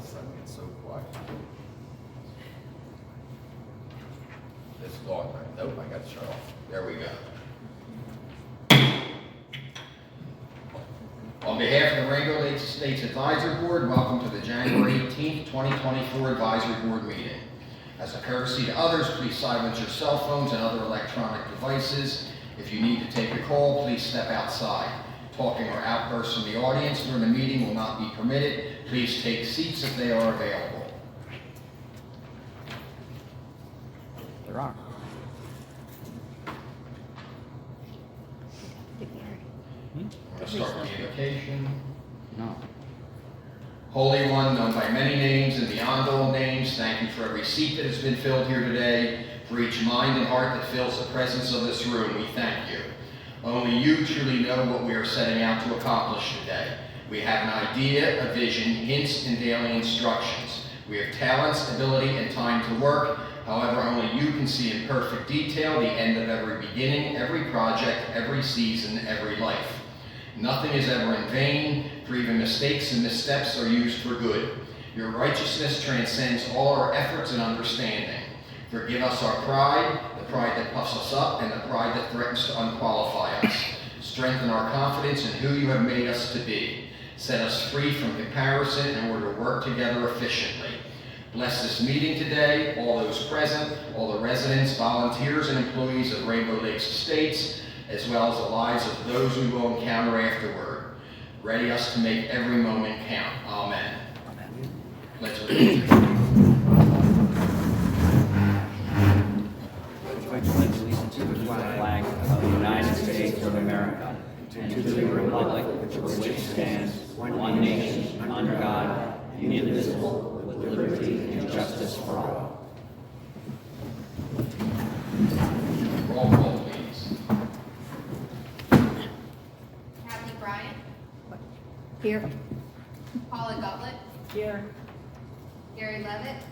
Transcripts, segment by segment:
sudden it's so quiet. It's gone, right? Nope, I got to shut off. There we go. On behalf of the Rainbow Lakes Estates Advisory Board, welcome to the January 18th, 2024 Advisory Board meeting. As a courtesy to others, please silence your cell phones and other electronic devices. If you need to take a call, please step outside. Talking or outbursts from the audience during the meeting will not be permitted. Please take seats if they are available. There are. Let's start with the invocation. No. Holy One, known by many names and beyond all names, thank you for every seat that has been filled here today, for each mind and heart that fills the presence of this room. We thank you. Only you truly know what we are setting out to accomplish today. We have an idea, a vision, hints, and daily instructions. We have talents, ability, and time to work. However, only you can see in perfect detail the end of every beginning, every project, every season, every life. Nothing is ever in vain, for even mistakes and missteps are used for good. Your righteousness transcends all our efforts and understanding. Forgive us our pride, the pride that puffs us up, and the pride that threatens to unqualify us. Strengthen our confidence in who you have made us to be. Set us free from comparison in order to work together efficiently. Bless this meeting today, all those present, all the residents, volunteers, and employees of Rainbow Lakes Estates, as well as the lives of those we will encounter afterward. Ready us to make every moment count. Amen. Amen. Let's begin. To the flag of the United States of America and to the republic for which it stands, one nation, under God, indivisible, with liberty and justice for all. Roll call, please. Kathy Bryant, Here. Paula Gutlet, Here. Gary Levitt,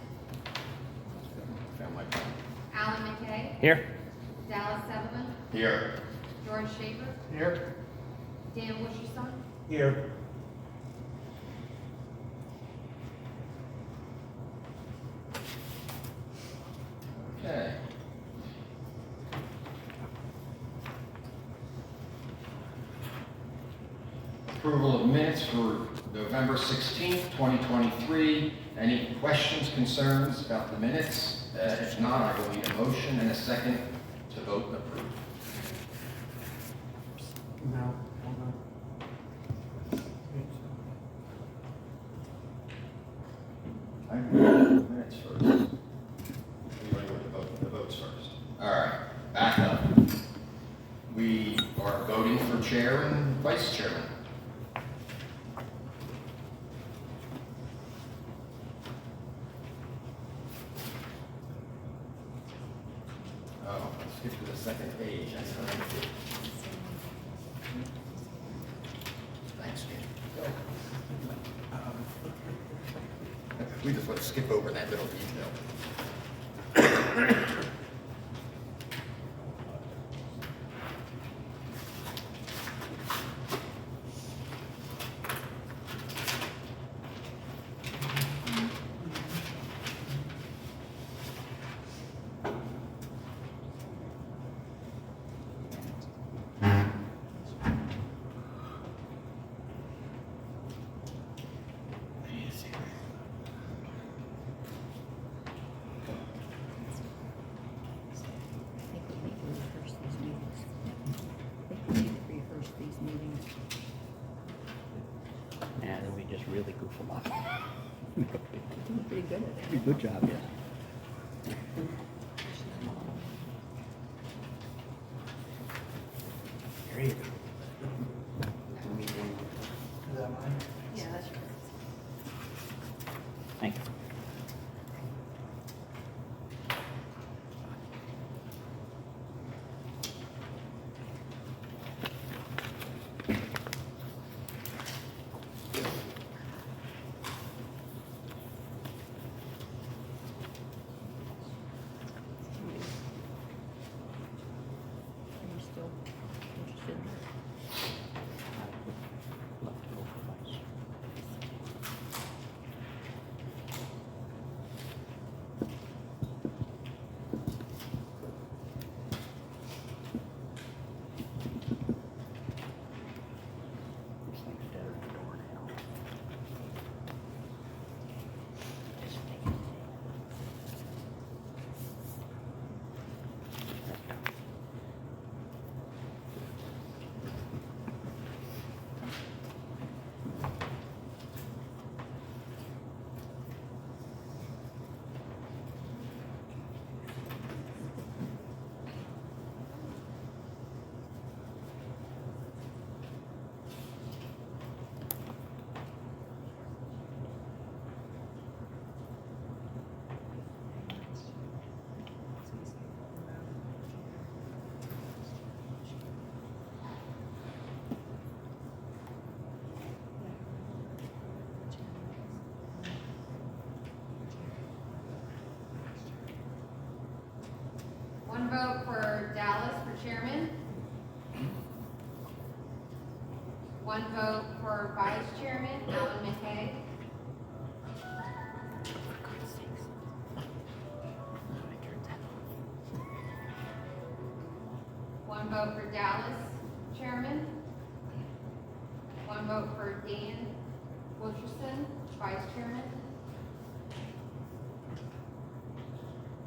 Found my phone. Alan McKay, Here. Dallas Settlement, Here. George Schaefer, Here. Dan Wisherson, Here. Okay. Approval of minutes for November 16th, 2023. Any questions, concerns about the minutes? If not, I will need a motion and a second to vote and approve. No, hold on. I read the minutes first. We ready with the votes first. All right, back up. We are voting for chair and vice chairman. Oh, let's skip to the second page. That's what I did. Thanks, Jim. We just want to skip over that little detail. Yeah, then we just really goof them up. Pretty good at it. Pretty good job, yeah. There you go. Is that mine? yeah, that's yours. Thank you. Are you still interested? Love to go for vice. vote for Dallas for chairman. 1 vote for vice chairman, Alan McKay. 1 vote for Dallas chairman. 1 vote for Dan Wilcherson, vice chairman.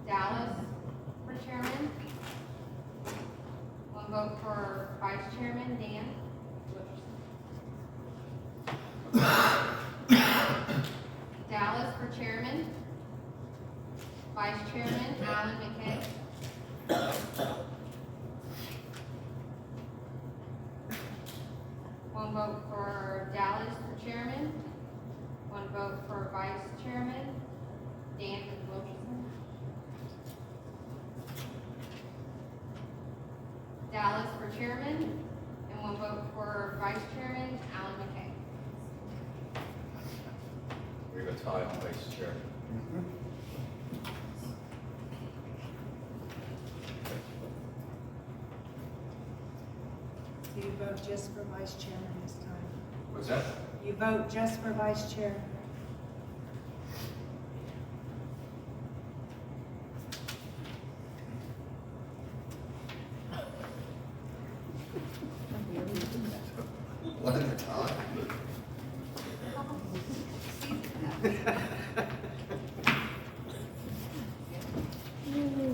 Dallas for chairman. 1 vote for vice chairman, Dan Wilcherson. Dallas for chairman. Vice chairman, Alan McKay. One vote for Dallas for chairman. 1 vote for vice chairman, Dan Wilcherson. Dallas for chairman, and 1 vote for vice chairman, Alan McKay. We have a tie on vice chair. So you vote just for vice chairman this time? What's that? You vote just for vice chair? One at a time.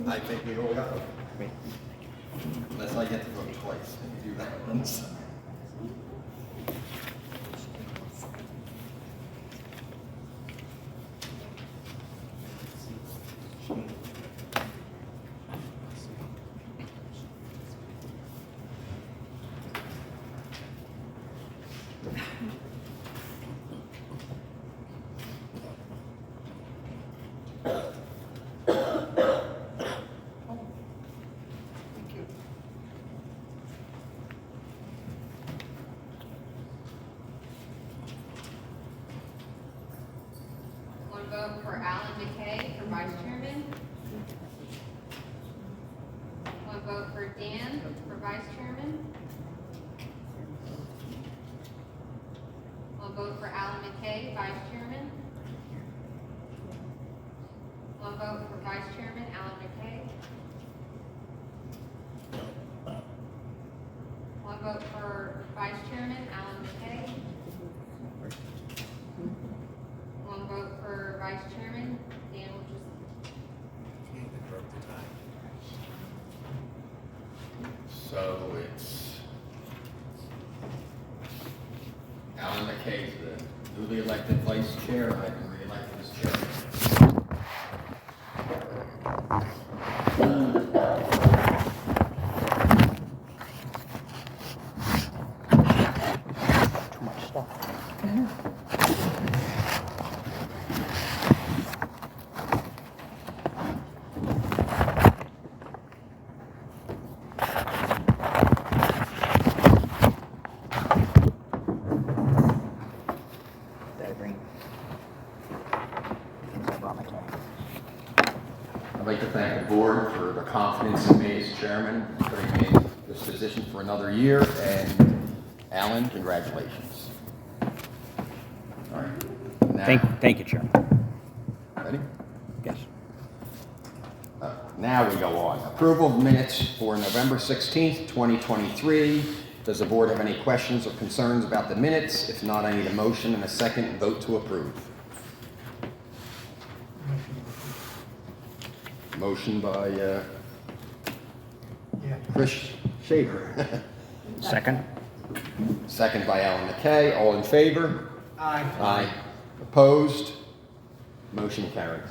I think we all got it. Unless I get to vote twice, and you do that once. One vote for Alan McKay for vice chairman. 1 vote for Dan for vice chairman. 1 vote for Alan McKay, vice chairman. 1 vote for vice chairman, Alan McKay. 1 vote for vice chairman, Alan McKay. 1 vote for vice chairman, Dan Wilcherson. So it's Alan McKay's the newly elected vice chair, and I've been re-elected as chair. I'd like to thank the board for the confidence in me as chairman, putting me in this position for another year, and Alan, congratulations. All right. Now, Thank you, Chairman. ready? Yes. Now we go on. Approval of minutes for November 16th, 2023. Does the board have any questions or concerns about the minutes? If not, I need a motion and a second vote to approve. Motion by Chris Shaver. Second? Second by Alan McKay. All in favor? Aye. Aye. Opposed? Motion carries.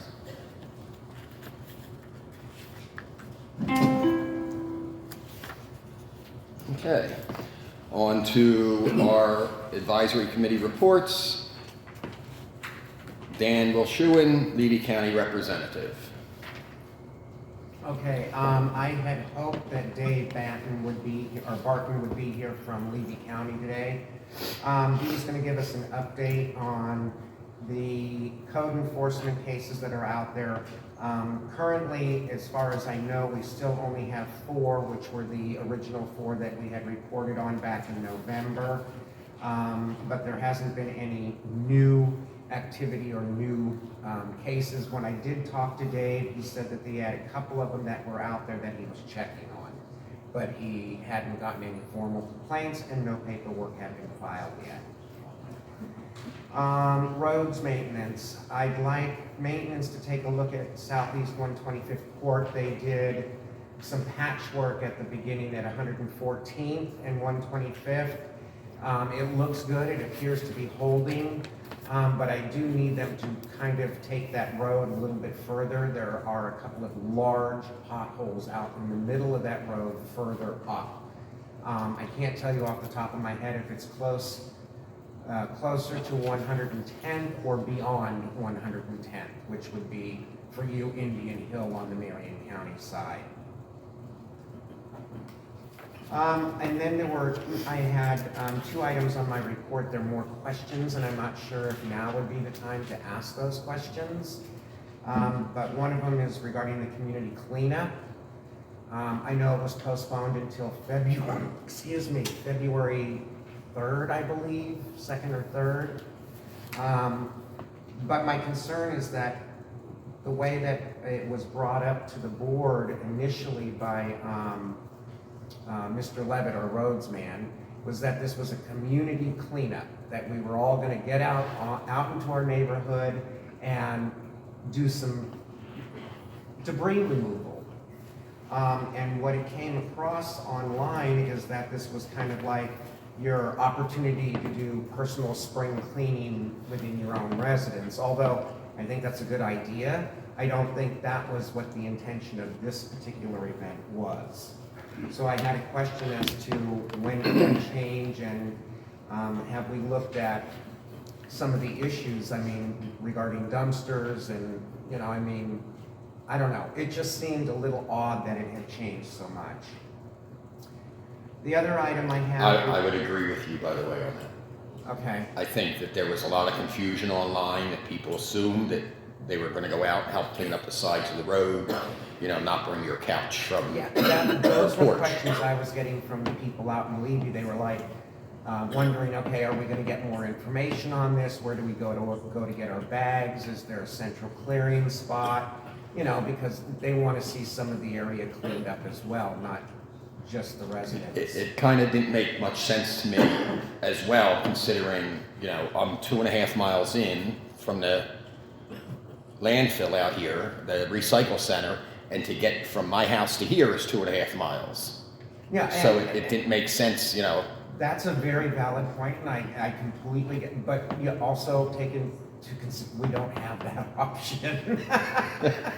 Okay. On to our advisory committee reports. Dan Wilshuin, Levy County Representative. Okay, I had hoped that Dave Barton would be here from Levy County today. He's gonna give us an update on the code enforcement cases that are out there. Currently, as far as I know, we still only have 4, which were the original 4 that we had reported on back in November. But there hasn't been any new activity or new cases. When I did talk to Dave, he said that they had a couple of them that were out there that he was checking on, but he hadn't gotten any formal complaints and no paperwork had been filed yet. Roads maintenance. I'd like maintenance to take a look at Southeast 125th Court. They did some patchwork at the beginning at 114th and 125th. It looks good, it appears to be holding, but I do need them to kind of take that road a little bit further. There are a couple of large potholes out in the middle of that road further up. I can't tell you off the top of my head if it's closer to 110th or beyond 110th, which would be for you Indian Hill on the Marion County side. And then I had 2 items on my report. They're more questions, and I'm not sure if now would be the time to ask those questions. But one of them is regarding the community cleanup. I know it was postponed until February 3rd, I believe, 2nd or 3rd. But my concern is that the way that it was brought up to the board initially by Mr. Levitt, our roadsman, was that this was a community cleanup, that we were all going to get out into our neighborhood and do some debris removal. And what it came across online is that this was kind of like your opportunity to do personal spring cleaning within your own residence. Although I think that's a good idea, I don't think that was what the intention of this particular event was. So I had a question as to when did that change, and have we looked at some of the issues, I mean, regarding dumpsters and, you know, I mean, I don't know. It just seemed a little odd that it had changed so much. The other item I have... I would agree with you, by the way, on that. Okay. I think that there was a lot of confusion online, that people assumed that they were going to go out and help clean up the sides of the road, you know, not bring your couch from Those were porch. questions I was getting from the people out in Levy. They were like wondering, okay, are we going to get more information on this? Where do we go to get our bags? Is there a central clearing spot? You know, because they want to see some of the area cleaned up as well, not just the residents. It kind of didn't make much sense to me as well, considering, you know, I'm 2.5 miles in from the landfill out here, the recycle center, and to get from my house to here is 2.5 miles. Yeah. So it didn't make sense, you know. That's a very valid point, and I completely get, but you also take into consideration, we don't have that option.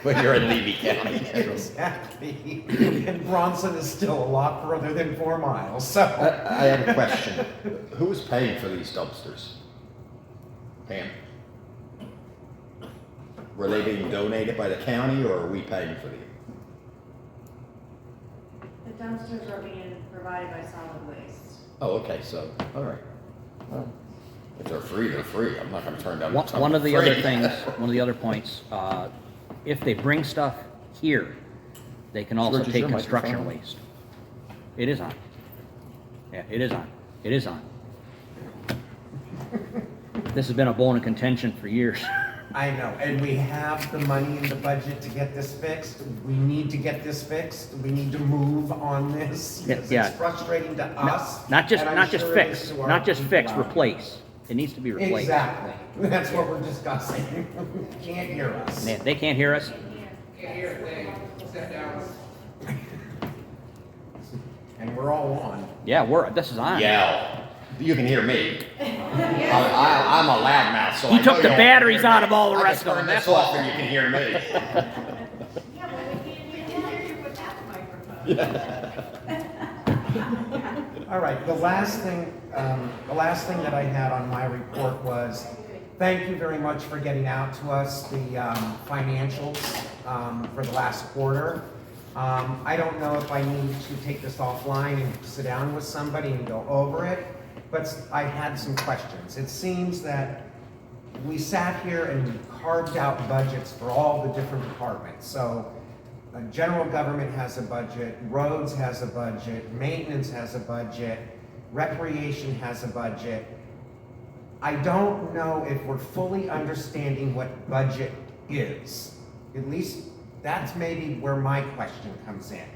But you're in Levy County. Exactly. And Bronson is still a lot further than 4 miles, so. I have a question. Who is paying for these dumpsters? Pam? Were they being donated by the county, or are we paying for them? The dumpsters are being provided by solid waste. Oh, okay, so, all right. Well, if they're free, they're free. I'm not gonna turn down. One of the other things, one of the other points, if they bring stuff here, they can also George, is take your construction microphone on? waste. It is on. Yeah, it is on. It is on. This has been a bone of contention for years. I know, and we have the money in the budget to get this fixed. We need to get this fixed. We need to move on this. Because Yeah. It's frustrating to us. Not just and I'm fix, sure it is to our not just people fix, out replace. It needs to be there. replaced. Exactly. That's what we're discussing. Can't hear us. They can't hear us? And we're all on. Yeah, this is on. Yell. You can hear me. I'm a loudmouth, so He I took know the you batteries can hear out of all the me. rest of them, I that's can turn this all. off and you can hear me. Yeah, but we can't hear you without the microphone. All right, the last thing that I had on my report was, thank you very much for getting out to us the financials for the last quarter. I don't know if I need to take this offline and sit down with somebody and go over it, but I had some questions. It seems that we sat here and we carved out budgets for all the different departments. So general government has a budget, roads has a budget, maintenance has a budget, recreation has a budget. I don't know if we're fully understanding what budget is. At least that's maybe where my question comes in.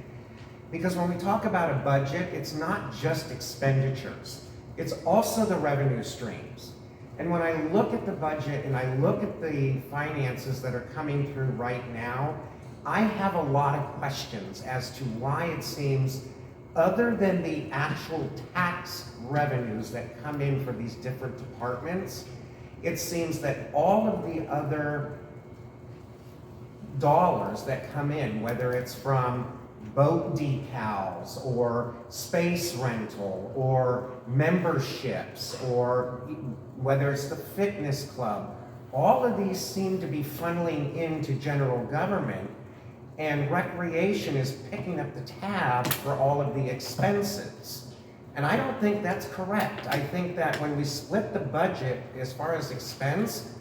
Because when we talk about a budget, it's not just expenditures. It's also the revenue streams. And when I look at the budget and I look at the finances that are coming through right now, I have a lot of questions as to why it seems, other than the actual tax revenues that come in for these different departments, it seems that all of the other dollars that come in, whether it's from boat decals or space rental or memberships or whether it's the fitness club, all of these seem to be funneling into general government, and recreation is picking up the tab for all of the expenses. And I don't think that's correct. I think that when we split the budget as far as expense,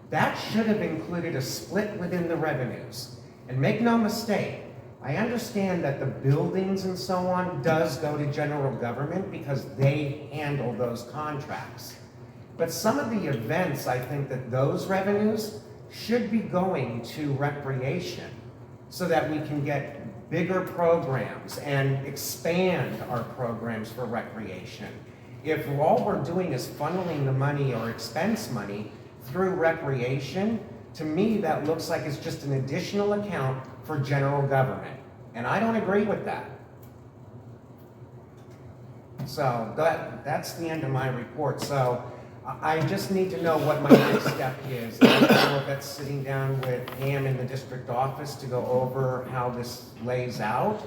that should have included a split within the revenues. And make no mistake, I understand that the buildings and so on does go to general government because they handle those contracts. But some of the events, I think that those revenues should be going to recreation so that we can get bigger programs and expand our programs for recreation. If all we're doing is funneling the money or expense money through recreation, to me that looks like it's just an additional account for general government. And I don't agree with that. So that's the end of my report. So I just need to know what my next step is. I don't know if that's sitting down with Pam in the district office to go over how this lays out,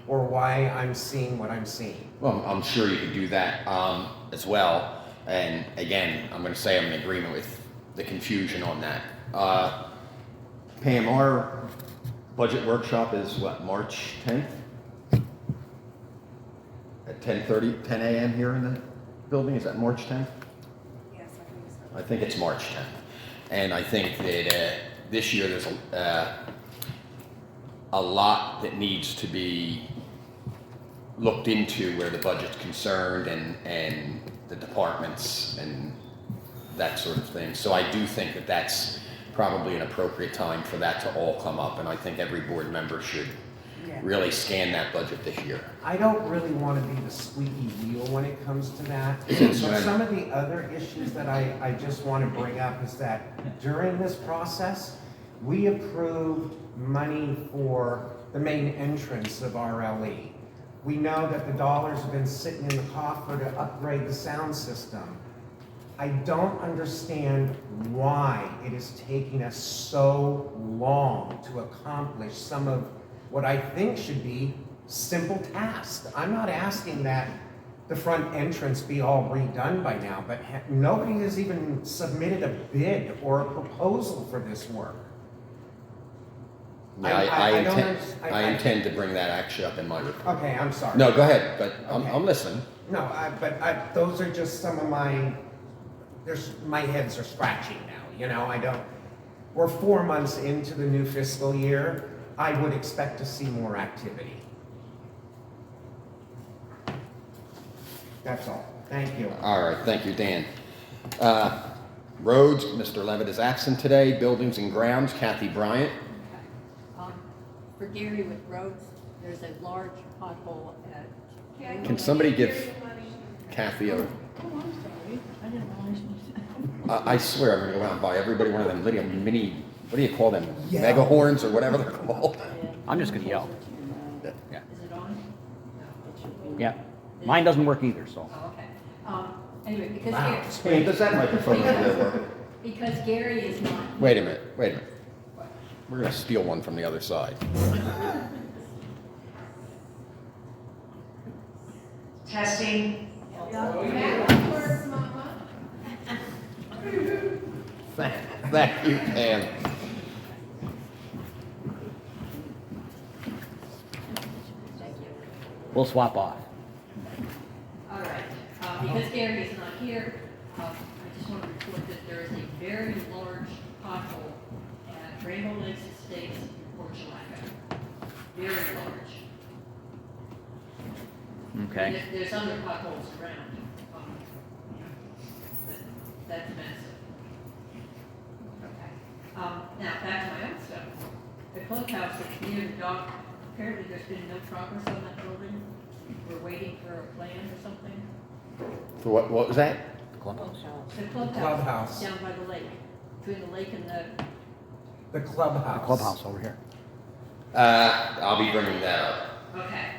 or why I'm seeing what I'm seeing. Well, I'm sure you could do that as well. And again, I'm going to say I'm in agreement with the confusion on that. Pam, our budget workshop is what, March 10th? At 10:30, 10 a.m. here in the building? Is that March 10th? Yes, I think so. I think it's March 10th. And I think that this year there's a lot that needs to be looked into where the budget's concerned and the departments and that sort of thing. So I do think that that's probably an appropriate time for that to all come up. And I think every board member should really scan that budget this year. I don't really want to be the squeaky wheel when it comes to that. So some of the other issues that I just want to bring up is that during this process, we approved money for the main entrance of RLE. We know that the dollars have been sitting in the coffer to upgrade the sound system. I don't understand why it is taking us so long to accomplish some of what I think should be simple tasks. I'm not asking that the front entrance be all redone by now, but nobody has even submitted a bid or a proposal for this work. Yeah, I intend to bring that actually up in my report. Okay, I'm sorry. No, go ahead, but Okay. I'm listening. No, those are just some of my heads are scratching now, you know, we're 4 months into the new fiscal year. I would expect to see more activity. That's all. Thank you. All right, thank you, Dan. Roads, Mr. Levitt is absent today. Buildings and grounds, Kathy Bryant. For Gary with roads, there's a large pothole at. Can somebody give Kathy a... Oh, I'm sorry. I didn't realize. I swear I'm gonna go out and buy everybody one of them little mini, what do you call them? Yeah. Mega horns or whatever they're called. I'm just gonna yell. Yeah. Is it on? No, it should be. Yeah. Mine doesn't work either, so. Oh, okay. Anyway, because Wow. Gary, Hey, does that microphone over there work? because Gary is not. Wait a minute. We're gonna steal one from the other side. Testing. Thank you, Pam. We'll swap off. All right, because Gary is not here, I just want to report that there is a very large pothole at Rainbow Lakes Estates in Portulaca. Very large. Okay. There's other potholes around. But that's massive. Okay. Now, back to my own stuff. The clubhouse that's near the dock, apparently there's been no progress on that building. We're waiting for a plan or something. For what was that? Clubhouse. The clubhouse. Clubhouse. Down by the lake, between the lake and The clubhouse. Clubhouse over here. I'll be bringing that up. okay.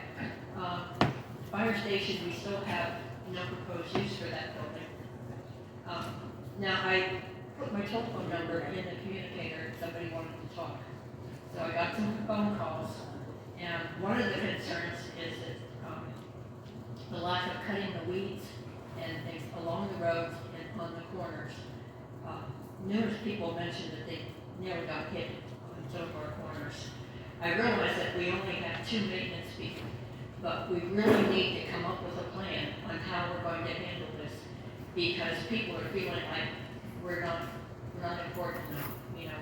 Fire station, we still have no proposed use for that building. Now, I put my telephone number in the communicator if somebody wanted to talk. So I got some phone calls, and one of the concerns is that the lack of cutting the weeds and things along the roads and on the corners. Numerous people mentioned that they nearly got hit on some of our corners. I realize that we only have 2 maintenance people, but we really need to come up with a plan on how we're going to handle this, because people are feeling like we're not important enough, you know,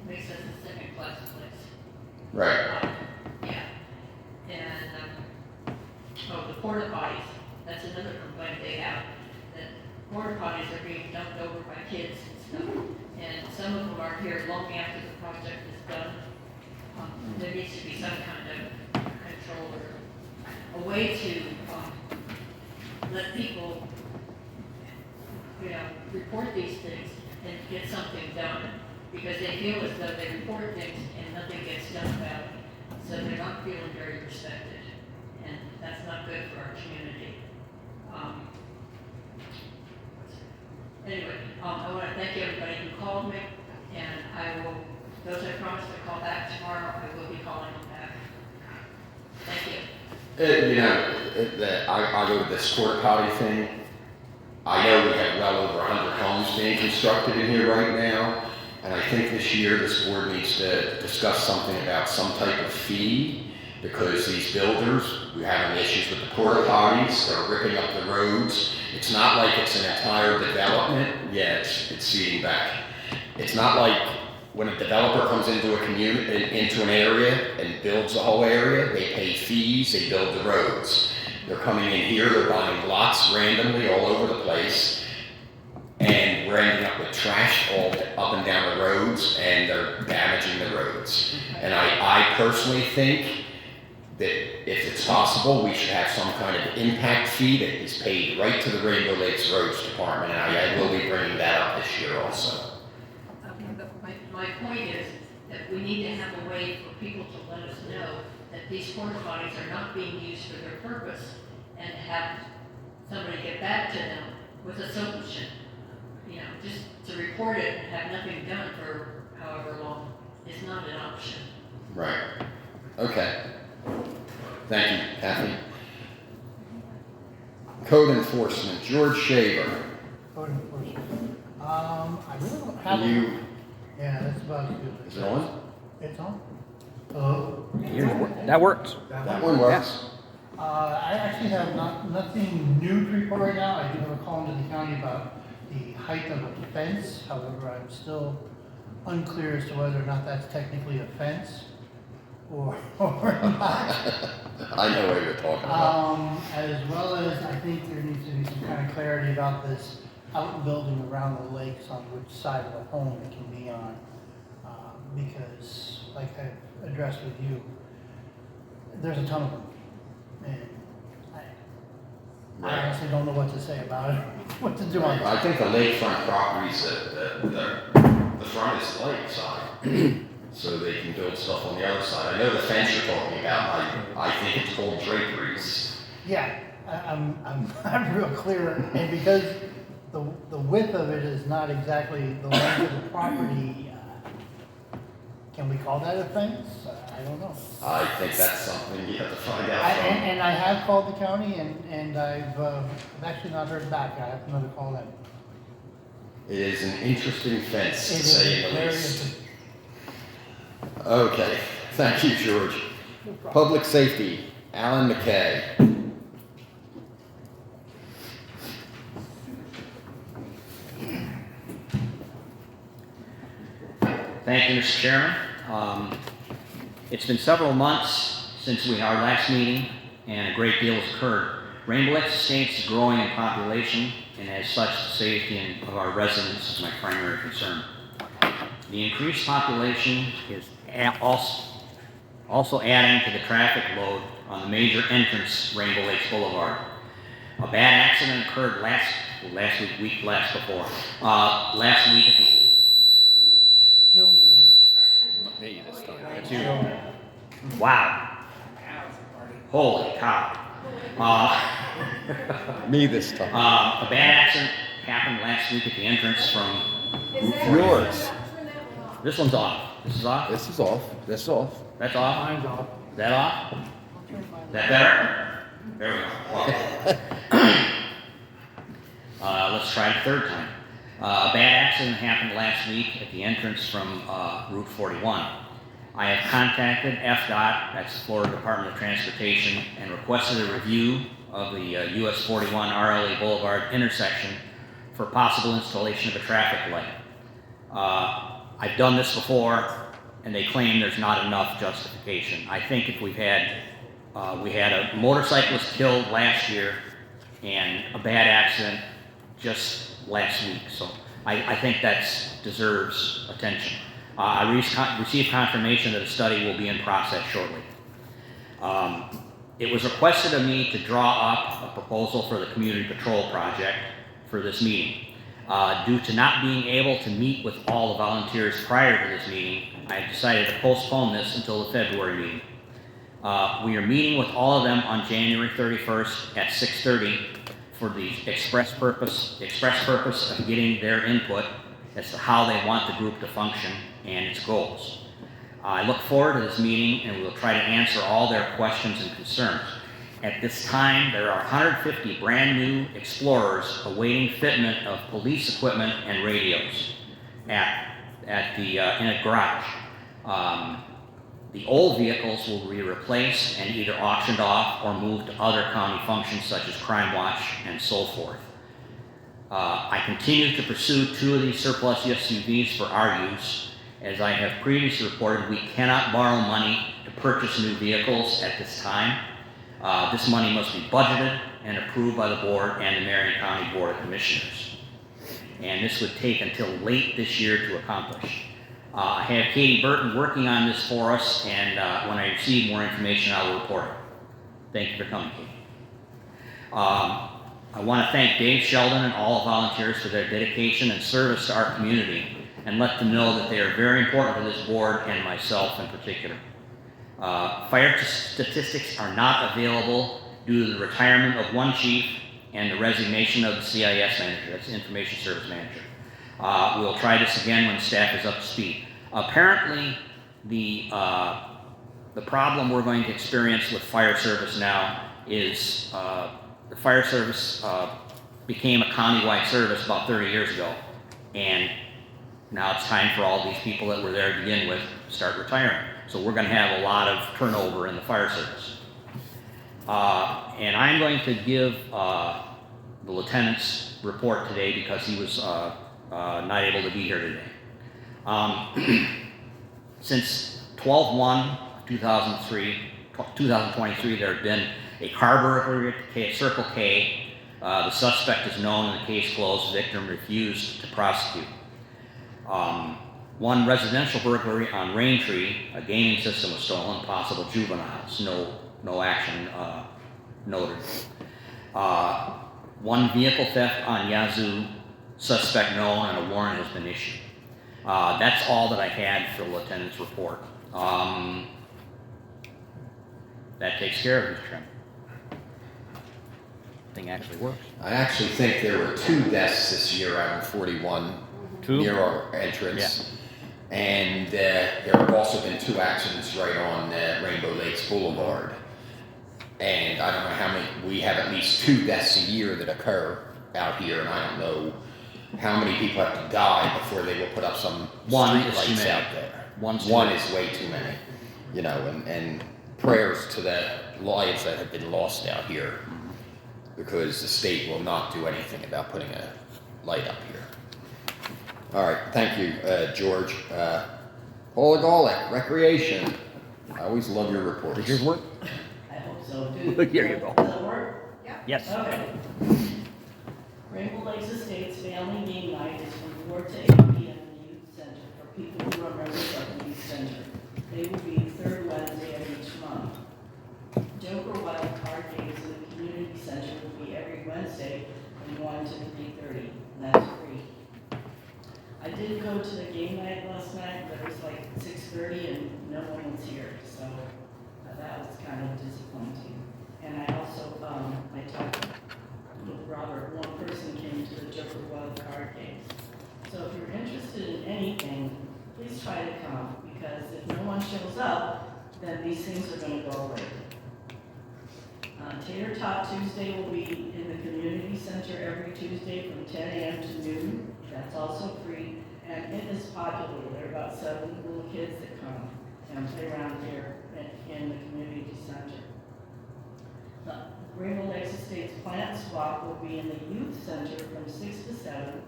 makes us a second-class place. Right. Yeah. And, the porta potties, that's another complaint they have, that porta potties are being dumped over by kids and stuff. And some of them are here long after the project is done. There needs to be some kind of control or a way to let people, you know, report these things and get something done. Because they feel as though they report things and nothing gets done about it. So they're not feeling very respected. And that's not good for our community. Anyway, I want to thank everybody who called me, and those I promised to call back tomorrow, I will be calling them back. Thank you. I go to this porta potty thing. I know we have well over 100 homes being constructed in here right now, and I think this year this board needs to discuss something about some type of fee, because these builders, we're having issues with the porta potties, they're ripping up the roads. It's not like it's an entire development. Yeah, it's seeding back. It's not like when a developer comes into a community, into an area and builds the whole area, they pay fees, they build the roads. They're coming in here, they're buying lots randomly all over the place, and we're ending up with trash all up and down the roads, and they're damaging the roads. And I personally think that if it's possible, we should have some kind of impact fee that is paid right to the Rainbow Lakes Roads Department, and I will be bringing that up this year also. Okay, but my point is that we need to have a way for people to let us know that these porta potties are not being used for their purpose, and have somebody get back to them with a solution. You know, just to report it and have nothing done for however long is not an option. Right. Okay. Thank you, Kathy. Code enforcement, George Shaver. Code enforcement. I really don't have. You, Yeah, that's about as good. is it on? It's on? That works. That one works. I actually have nothing new to report right now. I do have a call into the county about the height of a fence. However, I'm still unclear as to whether or not that's technically a fence or not. I know what you're talking about. As well as I think there needs to be some kind of clarity about this outbuilding around the lakes on which side of the home it can be on. Because, like I addressed with you, there's a ton of them. And I honestly don't know what to say about it, what to do on I it. think the lakefront properties, the front is the lake side, so they can build stuff on the other side. I know the fence you're talking about, I think it's called draperies. Yeah, I'm real clear, and because the width of it is not exactly the length of the property, can we call that a fence? I don't know. I think that's something you have to find out from. And I have called the county, and I've actually not heard back. I have another call in. It is an interesting fence, It to is say the very least. interesting. Okay, thank you, George. Public safety, Alan McKay. Thank you, Mr. Chairman. It's been several months since our last meeting, and a great deal has occurred. Rainbow Lakes Estates is growing in population, and as such, the safety of our residents is my primary concern. The increased population is also adding to the traffic load on the major entrance, Rainbow Lakes Boulevard. A bad accident occurred last week at the, wow. Holy cow. Me this time. A bad accident happened last week at the entrance from, Yours. this one's off. This is off? This is off. That's off. That's off? Mine's off. Is that off? Is that better? There we go. Let's try it a third time. A bad accident happened last week at the entrance from Route 41. I have contacted FDOT, that's the Florida Department of Transportation, and requested a review of the US 41 RLE Boulevard intersection for possible installation of a traffic light. I've done this before, and they claim there's not enough justification. I think if we had a motorcyclist killed last year and a bad accident just last week, so I think that deserves attention. I received confirmation that a study will be in process shortly. It was requested of me to draw up a proposal for the community patrol project for this meeting. Due to not being able to meet with all the volunteers prior to this meeting, I have decided to postpone this until the February meeting. We are meeting with all of them on January 31st at 6:30 for the express purpose of getting their input as to how they want the group to function and its goals. I look forward to this meeting, and we will try to answer all their questions and concerns. At this time, there are 150 brand new Explorers awaiting fitment of police equipment and radios in a garage. The old vehicles will be replaced and either auctioned off or moved to other county functions such as Crime Watch and so forth. I continue to pursue 2 of these surplus SUVs for our use. As I have previously reported, we cannot borrow money to purchase new vehicles at this time. This money must be budgeted and approved by the board and the Marion County Board of Commissioners. And this would take until late this year to accomplish. I have Katie Burton working on this for us, and when I receive more information, I will report it. Thank you for coming, Katie. I want to thank Dave Sheldon and all volunteers for their dedication and service to our community, and let them know that they are very important to this board and myself in particular. Fire statistics are not available due to the retirement of one chief and the resignation of the CIS manager, that's the Information Service Manager. We'll try this again when staff is up to speed. Apparently, the problem we're going to experience with fire service now is the fire service became a countywide service about 30 years ago, and now it's time for all these people that were there to begin with to start retiring. So we're going to have a lot of turnover in the fire service. And I'm going to give the lieutenant's report today because he was not able to be here today. Since 12/1/2023, there had been a car burglary at Circle K. The suspect is known and the case closed. Victim refused to prosecute. One residential burglary on Raintree, a gaming system was stolen, possible juveniles, no action noted. One vehicle theft on Yazoo, suspect known, and a warrant has been issued. That's all that I had for the lieutenant's report. That takes care of it, Trim. Thing actually works. I actually think there were 2 deaths this year out on 41 near our entrance. Yeah. And there have also been 2 accidents right on Rainbow Lakes Boulevard. And I don't know how many, we have at least 2 deaths a year that occur out here, and I don't know how many people have to die before they will put up some street lights out there. One is way too many, you know, and prayers to the lives that have been lost out here, because the state will not do anything about putting a light up here. All right, thank you, George. Holagolic, Recreation. I always love your reports. Does yours work? I hope so. Here you go. Does it work? Yes. Okay. Rainbow Lakes Estates Family Game Night is from 4 to 8 p.m. in the Youth Center for people who are members of the Youth Center. They will be the third Wednesday of each month. Joker Wild Card games in the Community Center will be every Wednesday from 1 to 3:30, and that's free. I did go to the game night last night, but it was like 6:30 and no one was here, so that was kind of disappointing. And I also, I talked with Robert, one person came to the Joker Wild Card games. So if you're interested in anything, please try to come, because if no one shows up, then these things are gonna go away. Tater Tot Tuesday will be in the Community Center every Tuesday from 10 a.m. to noon. That's also free, and it is popular. There are about 7 little kids that come and play around here in the Community Center. The Rainbow Lakes Estates Plant Swap will be in the Youth Center from 6 to 7.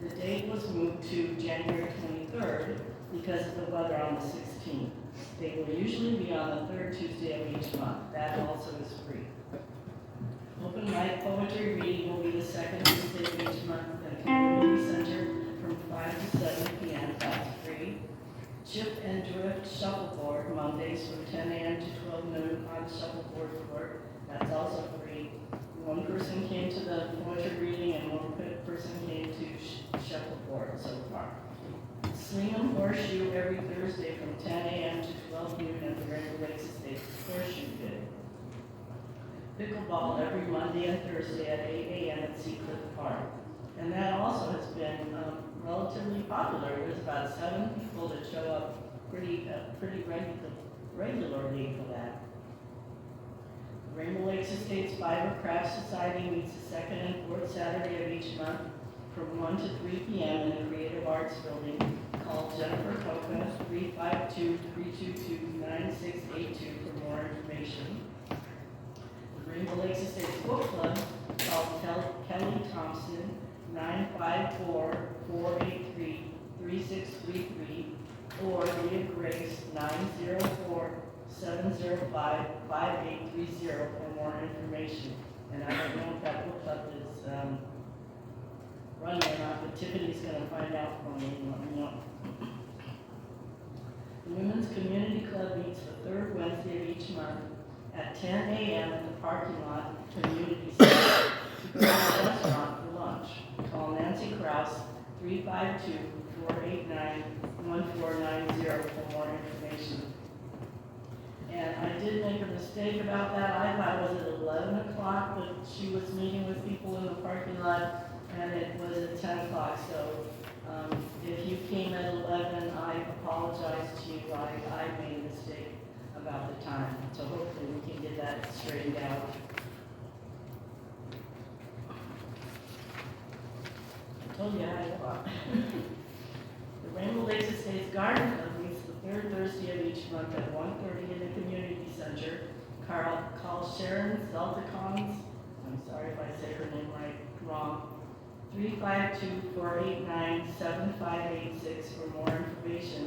The date was moved to January 23rd because of the weather on the 16th. They will usually be on the 3rd Tuesday of each month. That also is free. Open mic poetry reading will be the 2nd Tuesday of each month at the Community Center from 5 to 7 p.m. That's free. Chip and Drift Shuffleboard Mondays from 10 a.m. to 12 noon on the shuffleboard court. That's also free. One person came to the poetry reading and one person came to shuffleboard so far. Swing 'em Horseshoe every Thursday from 10 a.m. to 12 noon at the Rainbow Lakes Estates Horseshoe Pit. Pickleball every Monday and Thursday at 8 a.m. at Seacliff Park. And that also has been relatively popular. There's about 7 people that show up pretty regularly for that. Rainbow Lakes Estates Fiber Craft Society meets the 2nd and 4th Saturday of each month from 1 to 3 p.m. in the Creative Arts Building. Call Jennifer Coca, 352-322-9682 for more information. The Rainbow Lakes Estates Book Club, called Kelly Thompson, 954-483-3633, or Leah Grace, 904-705-5830 for more information. And I don't know if that book club is running or not, but Tiffany's gonna find out for me and let me know. The Women's Community Club meets the 3rd Wednesday of each month at 10 a.m. at the parking lot community center to go to the restaurant for lunch. Call Nancy Krause, 352-489-1490 for more information. And I did make a mistake about that. I thought it was at 11 o'clock, but she was meeting with people in the parking lot, and it was at 10 o'clock. So if you came at 11, I apologize to you. I made a mistake about the time. So hopefully we can get that straightened out. I told you I had a lot. The Rainbow Lakes Estates Garden Club meets the 3rd Thursday of each month at 1:30 in the Community Center. Call Sharon Zelticons, I'm sorry if I say her name wrong, 352-489-7586 for more information.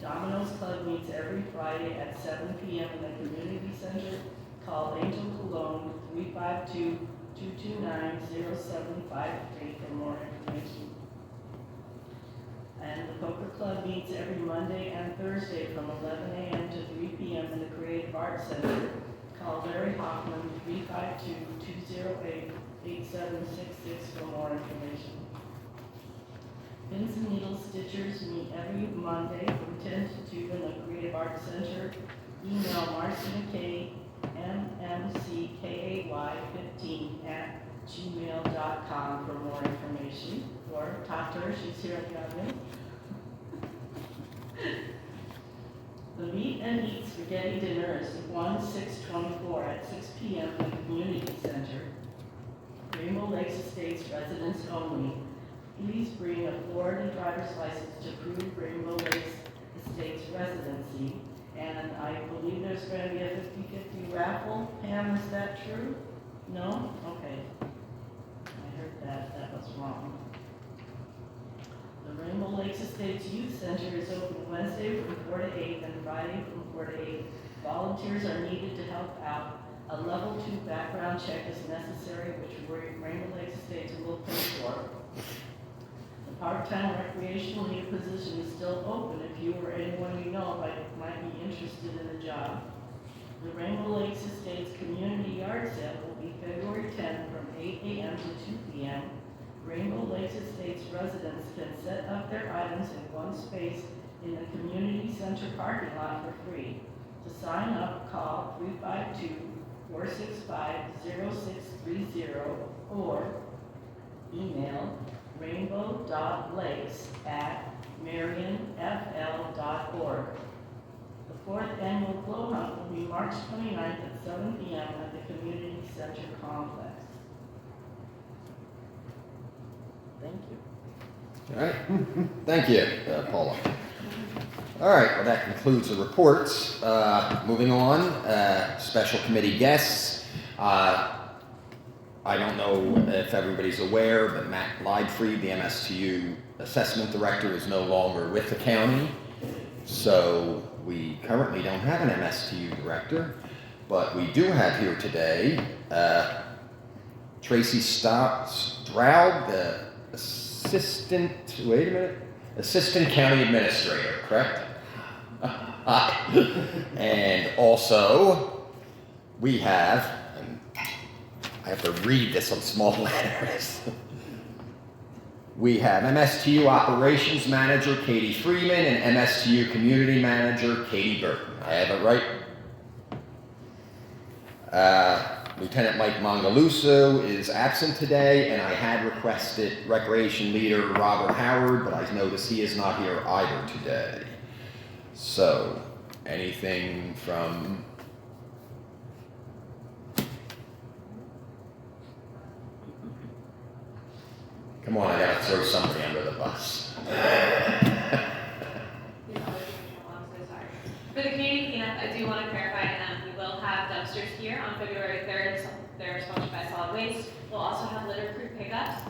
Domino's Club meets every Friday at 7 p.m. in the Community Center. Call Angel Cologne, 352-229-0753 for more information. And the Poker Club meets every Monday and Thursday from 11 a.m. to 3 p.m. in the Creative Arts Center. Call Larry Hoffman, 352-208-8766 for more information. Pins and Needles Stitchers meet every Monday from 10 to 2 in the Creative Arts Center. Email Marcy McKay, mmckay15@gmail.com for more information. Or talk to her, she's here at the audience. The Meet and Eat Spaghetti Dinner is 1/6/24 at 6 p.m. in the Community Center. Rainbow Lakes Estates residents only. Please bring a Florida driver's license to prove Rainbow Lakes Estates residency. And I believe there's going to be a 50-50 raffle. Pam, is that true? No? Okay. I heard that was wrong. The Rainbow Lakes Estates Youth Center is open Wednesday from 4 to 8 and Friday from 4 to 8. Volunteers are needed to help out. A level 2 background check is necessary, which Rainbow Lakes Estates will pay for. The part-time recreational lead position is still open if you or anyone you know might be interested in the job. The Rainbow Lakes Estates Community Yard Sale will be February 10th from 8 a.m. to 2 p.m. Rainbow Lakes Estates residents can set up their items in one space in the community center parking lot for free. To sign up, call 352-465-0630 or email rainbow.lakes@marionfl.org. The 4th annual Glow Hunt will be March 29th at 7 p.m. at the Community Center Complex. Thank you. All right, thank you, Paula. All right, well, that concludes the reports. Moving on, special committee guests. I don't know if everybody's aware, but Matt Leidfried, the MSTU assessment director, is no longer with the county. So we currently don't have an MSTU director, but we do have here today Tracy Stroud, the assistant county administrator, correct? And also we have, and I have to read this on small letters. We have MSTU Operations Manager Katie Freeman and MSTU Community Manager Katie Burton. I have it right? Lieutenant Mike Mongaluso is absent today, and I had requested Recreation Leader Robert Howard, but I notice he is not here either today. So, anything from... Come on, I gotta throw somebody under the bus. I'm so sorry. For the community cleanup, I do want to clarify, we will have dumpsters here on February 3rd. So they're sponsored by Solid Waste. We'll also have litter crew pickups.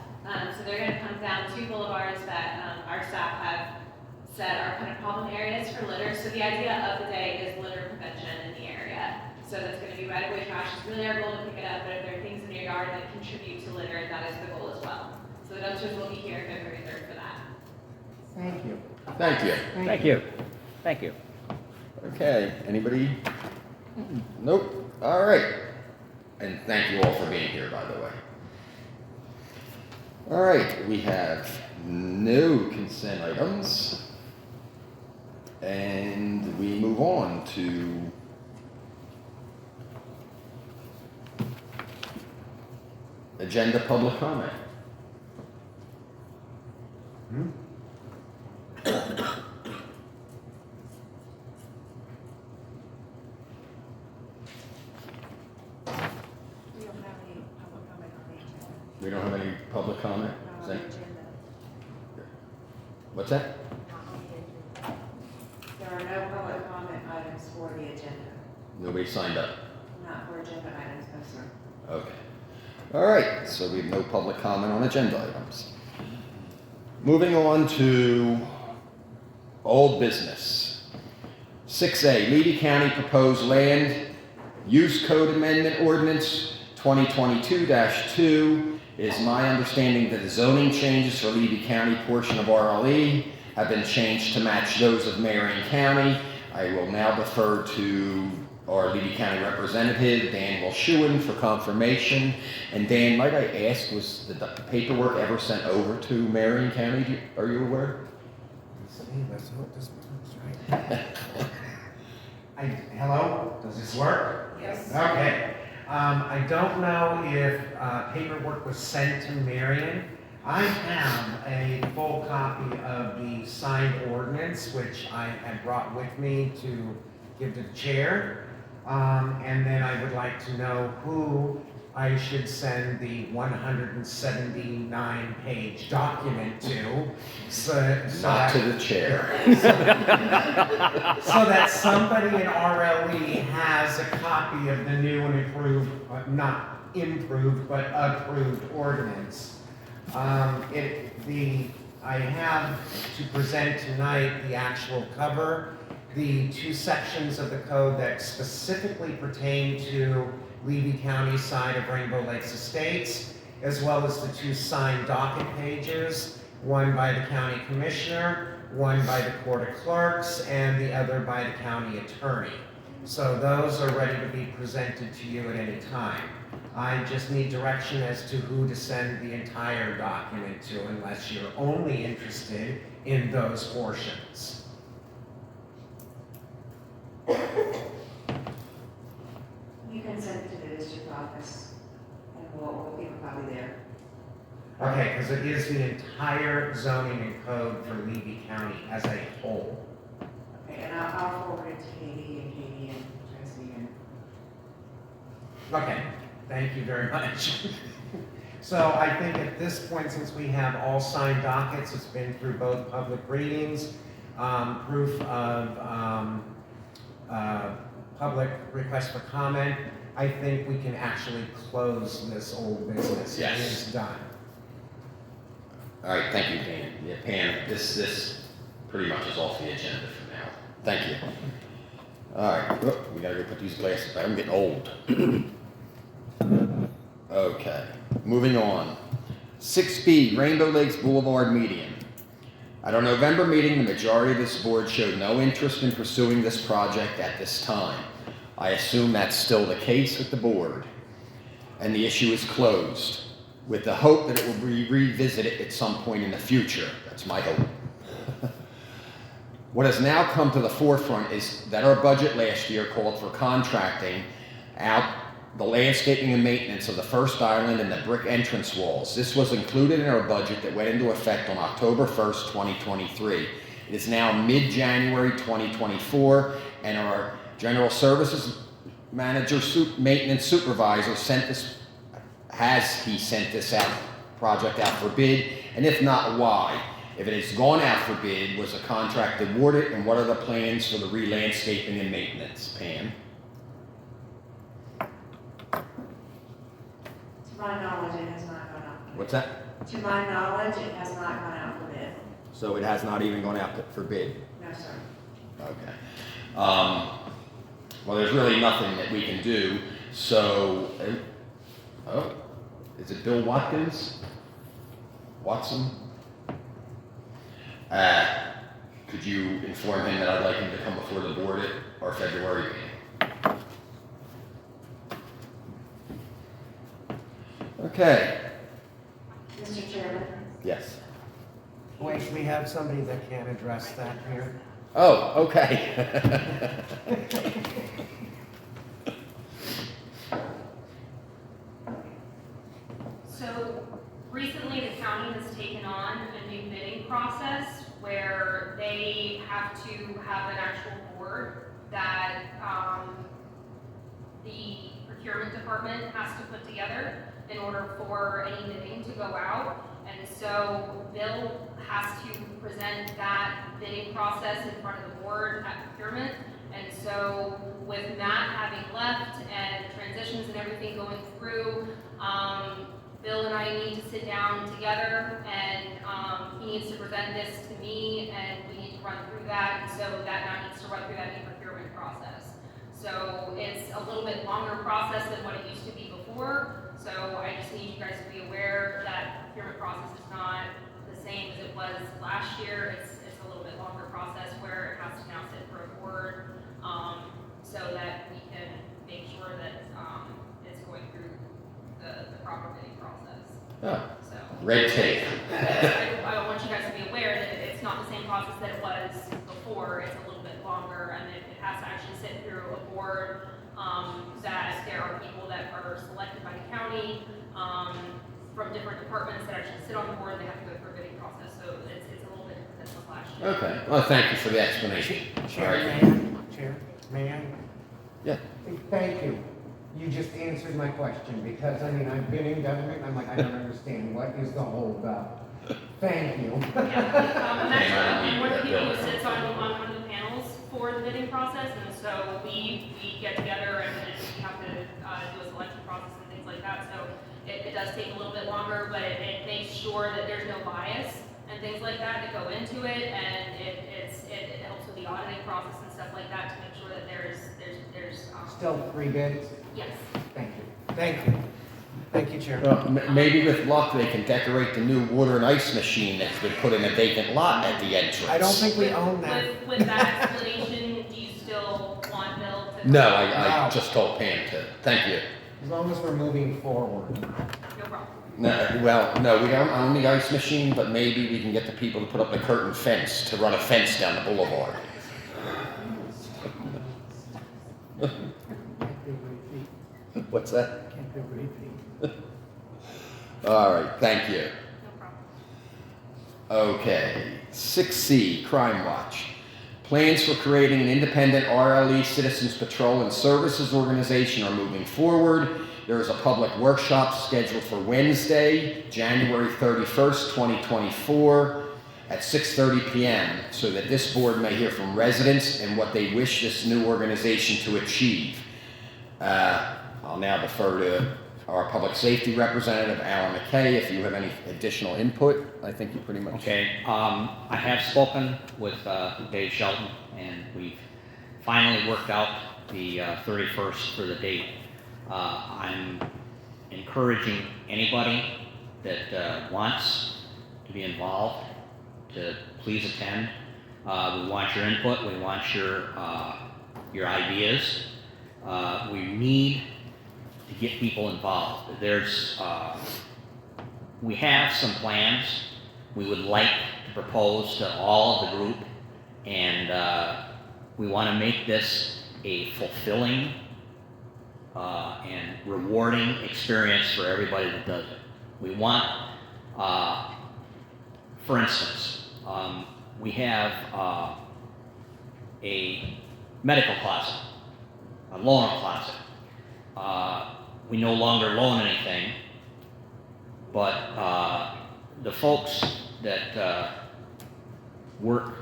So they're going to come down 2 boulevards that our staff have said are kind of problem areas for litter. So the idea of the day is litter prevention in the area. So that's going to be right-of-way trash. It's really our goal to pick it up, but if there are things in your yard that contribute to litter, that is the goal as well. So the dumpsters will be here February 3rd for that. Thank you. Thank you. Thank you. Thank you. Okay, anybody? Nope. All right. And thank you all for being here, by the way. All right, we have no consent items. And we move on to agenda public comment. We don't have any public comment on We don't have any public comment? the agenda. Not on the agenda. What's that? Not on the agenda. There are no public comment items for the agenda. Nobody signed up? Not for agenda items, no, sir. Okay. All right, so we have no public comment on agenda items. Moving on to old business. 6A, Levy County Proposed Land Use Code Amendment Ordinance 2022-2. It is my understanding that the zoning changes for Levy County portion of RLE have been changed to match those of Marion County. I will now defer to our Levy County representative, Dan Wilschuin, for confirmation. And Dan, might I ask, was the paperwork ever sent over to Marion County? Are you aware? Let's hope this works right. Hello? Does this work? Yes. Okay. I don't know if paperwork was sent to Marion. I have a full copy of the signed ordinance, which I had brought with me to give to the chair. And then I would like to know who I should send the 179-page document to. Not to the chair. So that somebody in RLE has a copy of the new and improved, not improved, but approved ordinance. I have to present tonight the actual cover the two sections of the code that specifically pertain to Levy County side of Rainbow Lakes Estates, as well as the two signed docket pages, one by the county commissioner, one by the court of clerks, and the other by the county attorney. So those are ready to be presented to you at any time. I just need direction as to who to send the entire document to, unless you're only interested in those portions. You can send it to the district office, and we'll give a copy there. Okay, because it is the entire zoning and code for Levy County as a whole. Okay, and I'll forward it to Katie and Tracy and. Okay, thank you very much. So I think at this point, since we have all signed dockets, it's been through both public readings, proof of public request for comment, I think we can actually close this old business. Yes. It is done. All right, thank you, Pam. Yeah, Pam, this pretty much is off the agenda for now. Thank you. All right, whoop, we gotta go put these glasses back. I'm getting old. Okay, moving on. 6B, Rainbow Lakes Boulevard Median. At our November meeting, the majority of this board showed no interest in pursuing this project at this time. I assume that's still the case with the board, and the issue is closed, with the hope that it will be revisited at some point in the future. That's my hope. What has now come to the forefront is that our budget last year called for contracting out the landscaping and maintenance of the first island and the brick entrance walls. This was included in our budget that went into effect on October 1st, 2023. It is now mid-January 2024, and our general services manager, maintenance supervisor sent this project out for bid, and if not, why? If it has gone out for bid, was a contract awarded, and what are the plans for the re-landscaping and maintenance? Pam? To my knowledge, it has not gone out. What's that? To my knowledge, it has not gone out for bid. So it has not even gone out for bid? No, sir. Okay. Well, there's really nothing that we can do, so, oh, is it Bill Watkins? Watson? Could you inform him that I'd like him to come before the board at our February meeting? Okay. Mr. Chairman, Yes. Wait, we have somebody that can address that here. Oh, okay. So recently, the county has taken on a new bidding process where they have to have an actual board that the procurement department has to put together in order for any bidding to go out. And so Bill has to present that bidding process in front of the board at procurement. And so with Matt having left and transitions and everything going through, Bill and I need to sit down together, and he needs to present this to me, and we need to run through that, and so that now needs to run through that new procurement process. So it's a little bit longer process than what it used to be before, so I just need you guys to be aware that procurement process is not the same as it was last year. It's a little bit longer process where it has to now sit for a board, so that we can make sure that it's going through the proper bidding process. Oh, So red tape. I want you guys to be aware that it's not the same process that it was before. It's a little bit longer, and it has to actually sit through a board, that there are people that are selected by the county, from different departments that actually sit on the board. They have to go through a bidding process, so it's a little bit different than last year. Okay, well, thank you for the explanation. Chair, All right. Chair, may I? Yeah. Thank you. You just answered my question, because, I mean, I've been in government, and I'm like, I don't understand, what is the whole about? Thank you. Yeah, and actually, one of the people who sits on one of the panels for the bidding process, and so we get together and we have to do a selection process and things like that, so it does take a little bit longer, but it makes sure that there's no bias and things like that that go into it, and it helps with the auditing process process and stuff like that to make sure that there's Still 3 bids? yes. Thank you. Thank you. Thank you, Chair. Maybe with luck, they can decorate the new water and ice machine that's been put in a vacant lot at the entrance. I don't think we own that. With that explanation, do you still want Bill to? No, I just told Pam to. Thank you. As long as we're moving forward. No problem. No, well, no, we don't own the ice machine, but maybe we can get the people to put up the curtain fence, to run a fence down the boulevard. What's that? Can't go great feet. All right, thank you. No problem. Okay, 6C, Crime Watch. Plans for creating an independent RLE Citizens Patrol and Services organization are moving forward. There is a public workshop scheduled for Wednesday, January 31st, 2024 at 6:30 p.m. so that this board may hear from residents and what they wish this new organization to achieve. I'll now defer to our public safety representative, Alan McKay, if you have any additional input. I think you pretty much... Okay, I have spoken with Dave Shelton, and we've finally worked out the 31st for the date. I'm encouraging anybody that wants to be involved to please attend. We want your input, we want your ideas. We need to get people involved. We have some plans we would like to propose to all of the group, and we want to make this a fulfilling and rewarding experience for everybody that does it. We want, for instance, we have a medical closet, a loan closet. We no longer loan anything, but the folks that work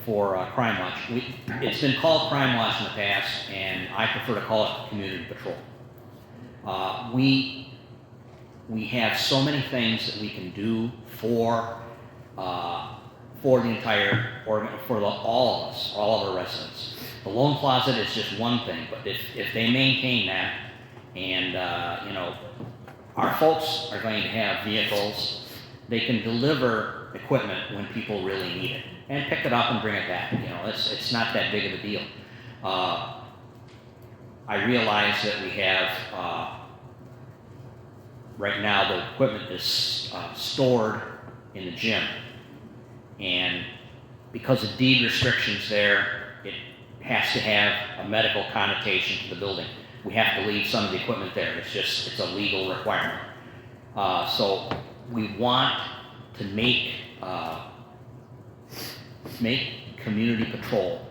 for Crime Watch, it's been called Crime Watch in the past, and I prefer to call it Community Patrol. We have so many things that we can do for the entire, all of us, all of our residents. The loan closet is just one thing, but if they maintain that, and our folks are going to have vehicles, they can deliver equipment when people really need it, and pick it up and bring it back. It's not that big of a deal. I realize that we have, right now the equipment is stored in the gym, and because of deed restrictions there, it has to have a medical connotation to the building. We have to leave some of the equipment there. It's a legal requirement. So we want to make community patrol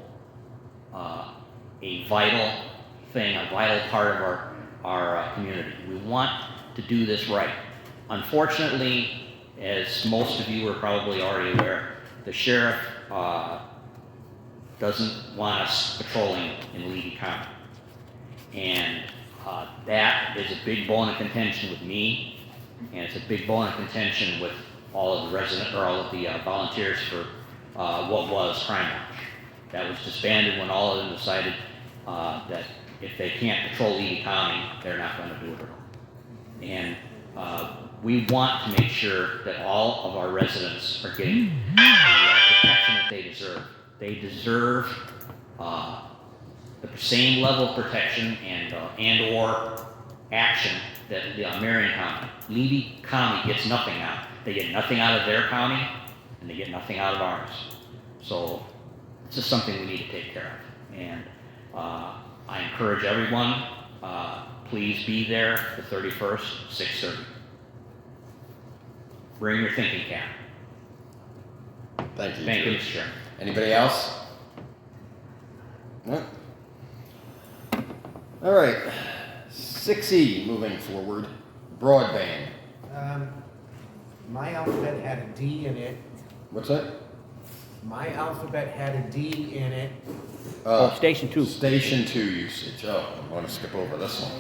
a vital thing, a vital part of our community. We want to do this right. Unfortunately, as most of you are probably already aware, the sheriff doesn't want us patrolling in Levy County. And that is a big bone of contention with me, and it's a big bone of contention with all of the volunteers for what was Crime Watch. That was disbanded when all of them decided that if they can't patrol Levy County, they're not going to do it at all. And we want to make sure that all of our residents are getting the protection that they deserve. They deserve the same level of protection and or action that Marion County. Levy County gets nothing out. They get nothing out of their county, and they get nothing out of ours. So this is something we need to take care of. And I encourage everyone, please be there the 31st, 6:30. Bring your thinking cap. Thank you. Thank you, Mr. Chairman. Anybody else? No? All right, 6E, moving forward, broadband. My alphabet had a D in it. What's that? My alphabet had a D in it. Station 2. Station 2 usage. Oh, I want to skip over this one.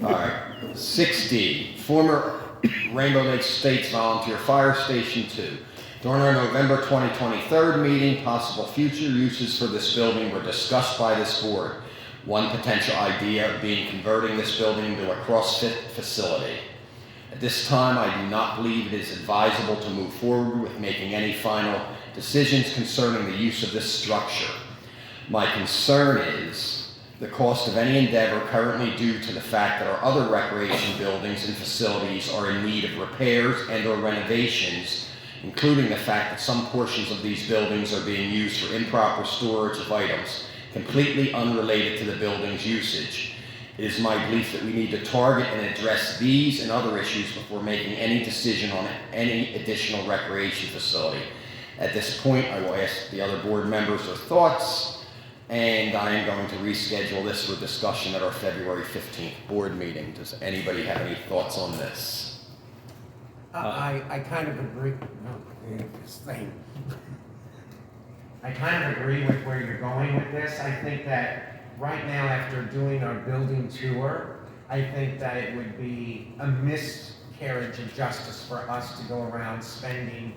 All right, 6D, former Rainbow Lake States Volunteer Fire Station 2. During our November 2023 meeting, possible future uses for this building were discussed by this board. One potential idea of being converting this building into a CrossFit facility. At this time, I do not believe it is advisable to move forward with making any final decisions concerning the use of this structure. My concern is the cost of any endeavor currently due to the fact that our other recreation buildings and facilities are in need of repairs and or renovations, including the fact that some portions of these buildings are being used for improper storage of items completely unrelated to the building's usage. It is my belief that we need to target and address these and other issues before making any decision on any additional recreation facility. At this point, I will ask the other board members their thoughts, and I am going to reschedule this for discussion at our February 15th board meeting. Does anybody have any thoughts on this? I kind of agree. This thing. I kind of agree with where you're going with this. I think that right now, after doing our building tour, I think that it would be a miscarriage of justice for us to go around spending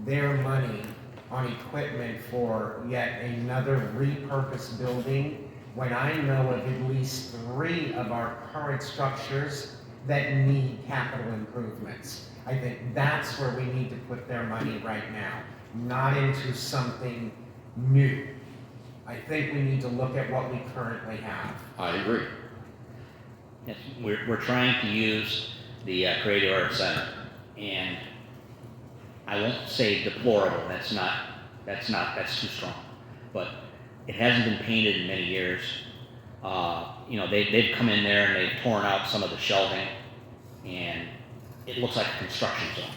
their money on equipment for yet another repurposed building when I know of at least 3 of our current structures that need capital improvements. I think that's where we need to put their money right now, not into something new. I think we need to look at what we currently have. I agree. Yes, we're trying to use the Creative Arts Center, and I won't say deplorable. That's too strong. But it hasn't been painted in many years. They've come in there and they've torn out some of the shelving, and it looks like a construction zone.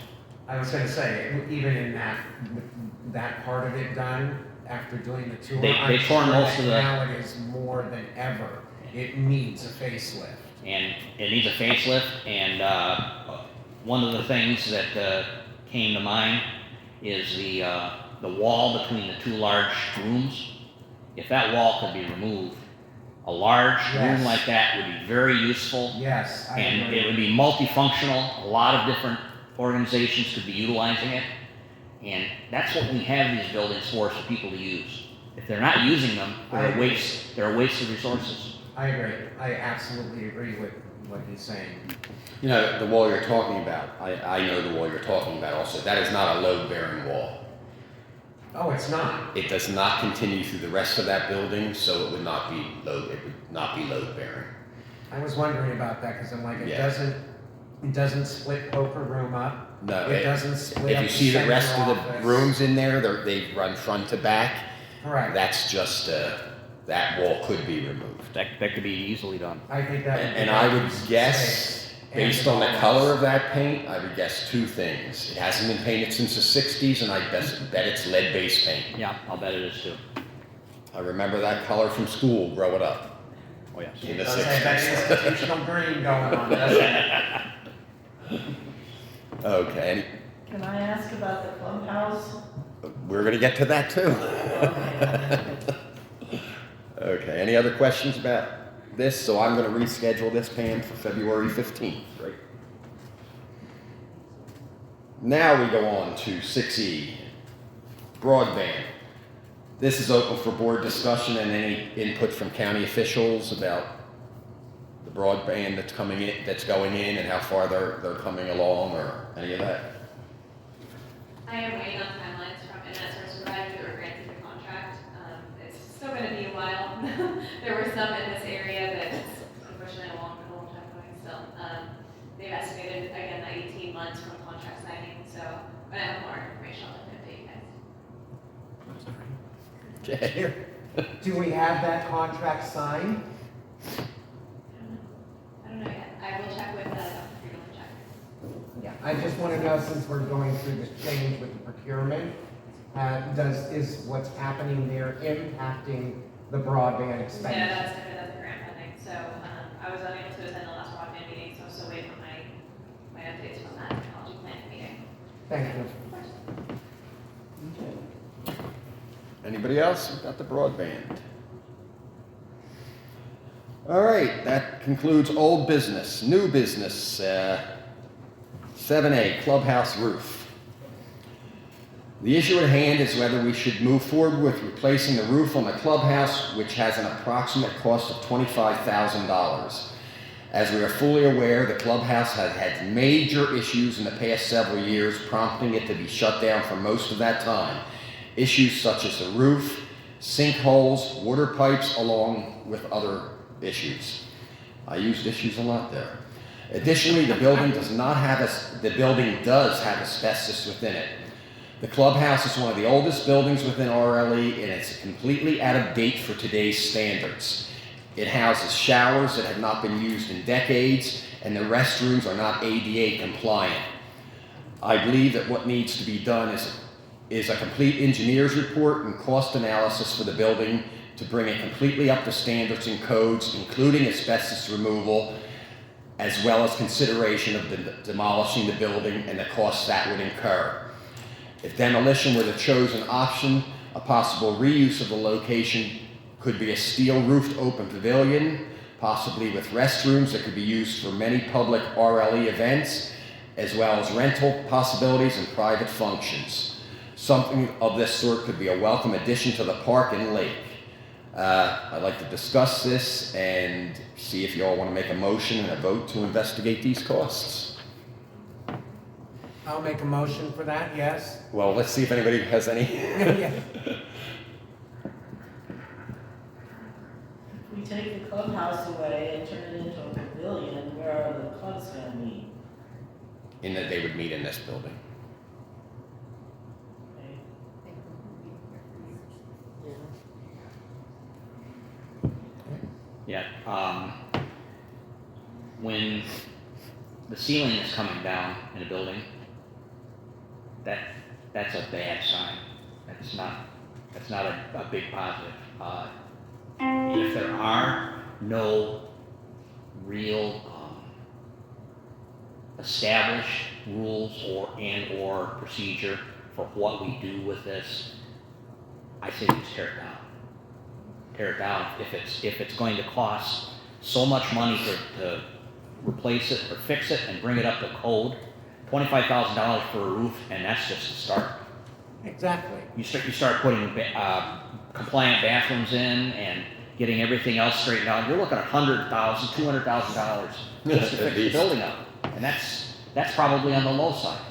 I was going to say, even in that part of it done, after doing the tour, They torn most of the. Now it is more than ever. It needs a facelift. And it needs a facelift, and one of the things that came to mind is the wall between the 2 large rooms. If that wall could be removed, a large room like that would be very useful. Yes, I And agree. it would be multifunctional. A lot of different organizations could be utilizing it. And that's what we have these buildings for people to use. If they're not using them, they're a waste of resources. I agree. I absolutely agree with what he's saying. You know, the wall you're talking about, I know the wall you're talking about also. That is not a load-bearing wall. Oh, it's not. It does not continue through the rest of that building, so it would not be load-bearing. I was wondering about that because I'm like, it Yeah. doesn't split poker room up. No, It doesn't split if up you see the rest of center the office. rooms in there, they run front to back. Correct. That's just, that wall could be removed. That could be easily done. I think that would And be I would safe. guess, based on the color of that paint, I would guess 2 things. It hasn't been painted since the 60s, and I bet it's lead-based paint. Yeah, I'll bet it is too. I remember that color from school growing up Oh, yes. in the Does have that 60s. institutional green going on, doesn't it? Okay, Can I ask about the clubhouse? we're gonna get to that too. Okay, any other questions about this? So I'm gonna reschedule this, Pam, for February 15th, right? Now we go on to 6E, broadband. This is open for board discussion and any input from county officials about the broadband that's going in and how far they're coming along or any of that. I am waiting on timelines from internet service providers that were granted the contract. It's still going to be a while. There were some in this area, but it's unfortunately a long time going still. They've estimated, again, that 18 months from contract signing, so when I have more information, I'll update you guys. Okay. Do we have that contract signed? I don't know yet. I will check with Dr. Friedel and check. Yeah. I just want to know, since we're going through this change with the procurement, is what's happening there impacting the broadband No, expenditure? that's the grant funding. So I was unable to attend the last broadband meeting, so I'm still waiting for my updates from that technology planning meeting. Thank you. Of course. Anybody else about the broadband? All right, that concludes old business. New business, 7A, clubhouse roof. The issue at hand is whether we should move forward with replacing the roof on the clubhouse, which has an approximate cost of $25,000. As we are fully aware, the clubhouse has had major issues in the past several years, prompting it to be shut down for most of that time. Issues such as the roof, sinkholes, water pipes, along with other issues. I used issues a lot there. Additionally, the building does have asbestos within it. The clubhouse is one of the oldest buildings within RLE, and it's completely out of date for today's standards. It houses showers that have not been used in decades, and the restrooms are not ADA compliant. I believe that what needs to be done is a complete engineer's report and cost analysis for the building to bring it completely up to standards and codes, including asbestos removal, as well as consideration of demolishing the building and the costs that would incur. If demolition were the chosen option, a possible reuse of the location could be a steel-roofed open pavilion, possibly with restrooms that could be used for many public RLE events, as well as rental possibilities and private functions. Something of this sort could be a welcome addition to the park and lake. I'd like to discuss this and see if you all want to make a motion and a vote to investigate these costs. I'll make a motion for that, yes? Well, let's see if anybody has any. Yeah. If we take the clubhouse away and turn it into a pavilion, where are the clubs gonna meet? In that they would meet in this building. Okay. Yeah, when the ceiling is coming down in a building, that's a bad sign. That's not a big positive. If there are no real established rules or procedure for what we do with this, I think it's tear it down. Tear it down. If it's going to cost so much money to replace it or fix it and bring it up to code, $25,000 for a roof, and that's just the start. Exactly. You start putting compliant bathrooms in and getting everything else straightened out. You're looking at $100,000, $200,000 just to fix the building up, and that's probably on the low side.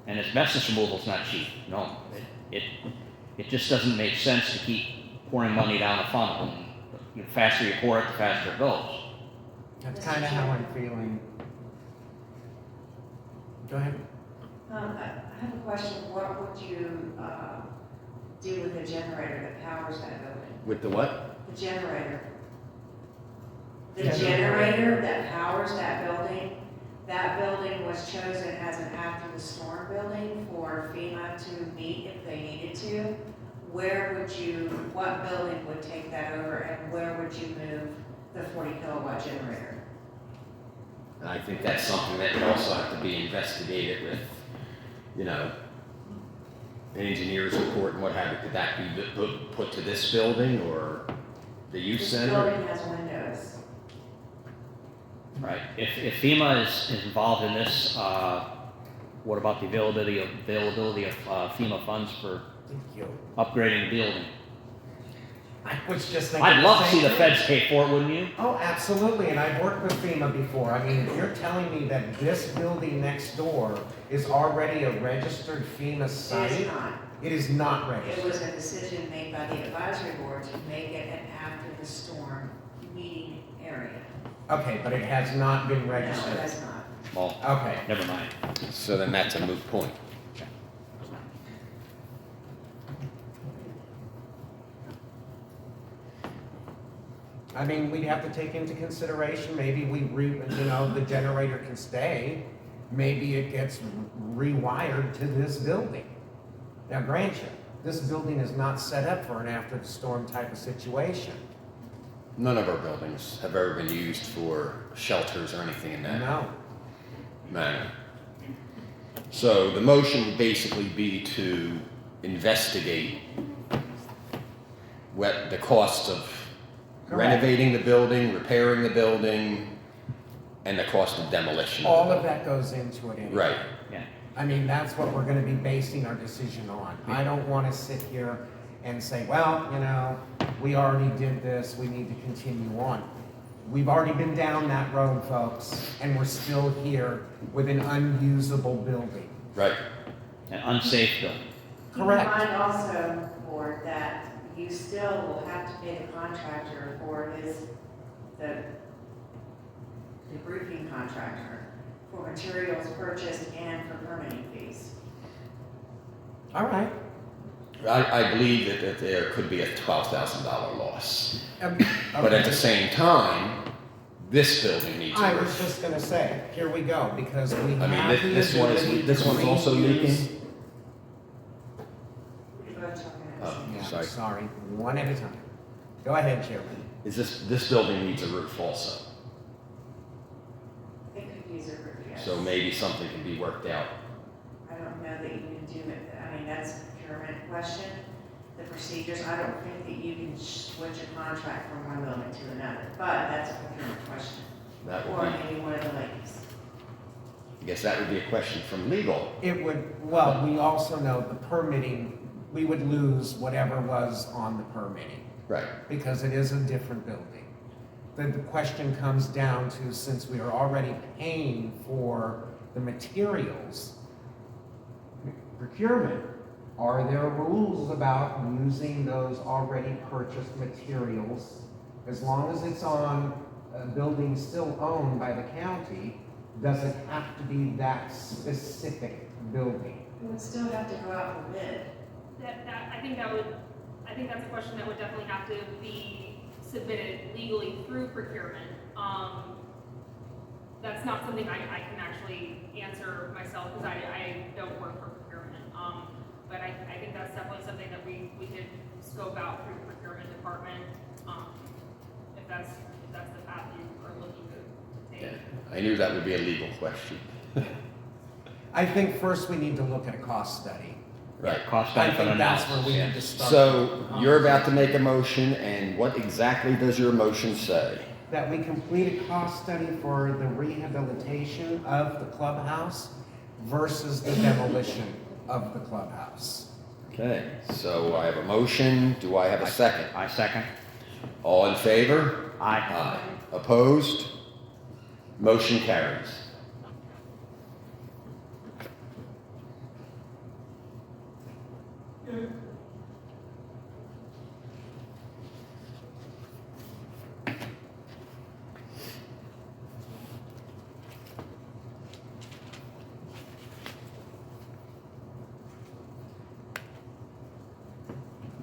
And asbestos removal is not cheap. No, it just doesn't make sense to keep pouring money down a funnel. And the faster you pour it, the faster it goes. That's kind of how I'm feeling. Go ahead. I have a question. What would you do with the generator that powers that building? With the what? The generator. The generator that powers that building was chosen as an after the storm building for FEMA to meet if they needed to. What building would take that over, and where would you move the 40 kilowatt generator? And I think that's something that would also have to be investigated with, an engineer's report and what have you. Could that be put to this building or the youth center? This building has windows. Right. If FEMA is involved in this, what about the availability of FEMA funds for Thank you. upgrading the building? I was just thinking. I'd love to the see same the thing. feds pay for it, wouldn't you? Oh, absolutely, and I've worked with FEMA before. I mean, if you're telling me that this building next door is already a registered FEMA site. It is not. It is not It registered. was a decision made by the advisory board to make it an after the storm meeting area. Okay, but it has not been No, registered. it has not. Well, Okay. Never mind. so then that's a moot point. I mean, we'd have to take into consideration, maybe the generator can stay. Maybe it gets rewired to this building. Now, grant you, this building is not set up for an after the storm type of situation. None of our buildings have ever been used for shelters or anything in that No. manner. So the motion would basically be to investigate what the cost of Correct. renovating the building, repairing the building, and the cost of demolition. All of that goes into it anyway. Right. Yeah. I mean, that's what we're gonna be basing our decision on. I don't wanna sit here and say, well, you know, we already did this, we need to continue on. We've already been down that road, folks, and we're still here with an unusable building. Right. An unsafe building. Correct. Keep in mind also, Board, that you still will have to pay the contractor for the roofing contractor, for materials purchased and for permitting fees. All right. I believe that there could be a $12,000 loss. Okay. But at the same time, this building needs a I was roof. just gonna say, here we go, because we I mean, have the this one ability is, this to one's also reuse- leaking? Go ahead, talk about it. Oh, Yeah, sorry. sorry, one at a time. Go ahead, Chairman. Is this building needs a roof also? It could use a roof, yes. So maybe something can be worked out. I don't know that you can do it, I mean, that's a procurement question. The procedures, I don't think that you can switch a contract from one building to another, but that's a procurement question. That would Or be, maybe one of the ladies. I guess that would be a question from legal. It would, well, we also know the permitting, we would lose whatever was on the permitting, Right. because it is a different building. Then the question comes down to, since we are already paying for the materials, procurement, are there rules about using those already purchased materials? As long as it's on a building still owned by the county, does it have to be that specific building? You would still have to go out for bid. I think that's a question that would definitely have to be submitted legally through procurement. That's not something I can actually answer myself because I don't work for procurement. But I think that's definitely something that we could scope out through the procurement department, if that's the path you are looking to take. Yeah. I knew that would be a legal question. I think first we need to look at a cost study. Right. Cost I benefit think that's where analysis. we Yeah. need to start. So you're about to make a motion, and what exactly does your motion say? That we complete a cost study for the rehabilitation of the clubhouse versus the demolition of the clubhouse. Okay, so I have a motion. Do I have a second? I second. All in favor? Aye. Opposed? Motion carries.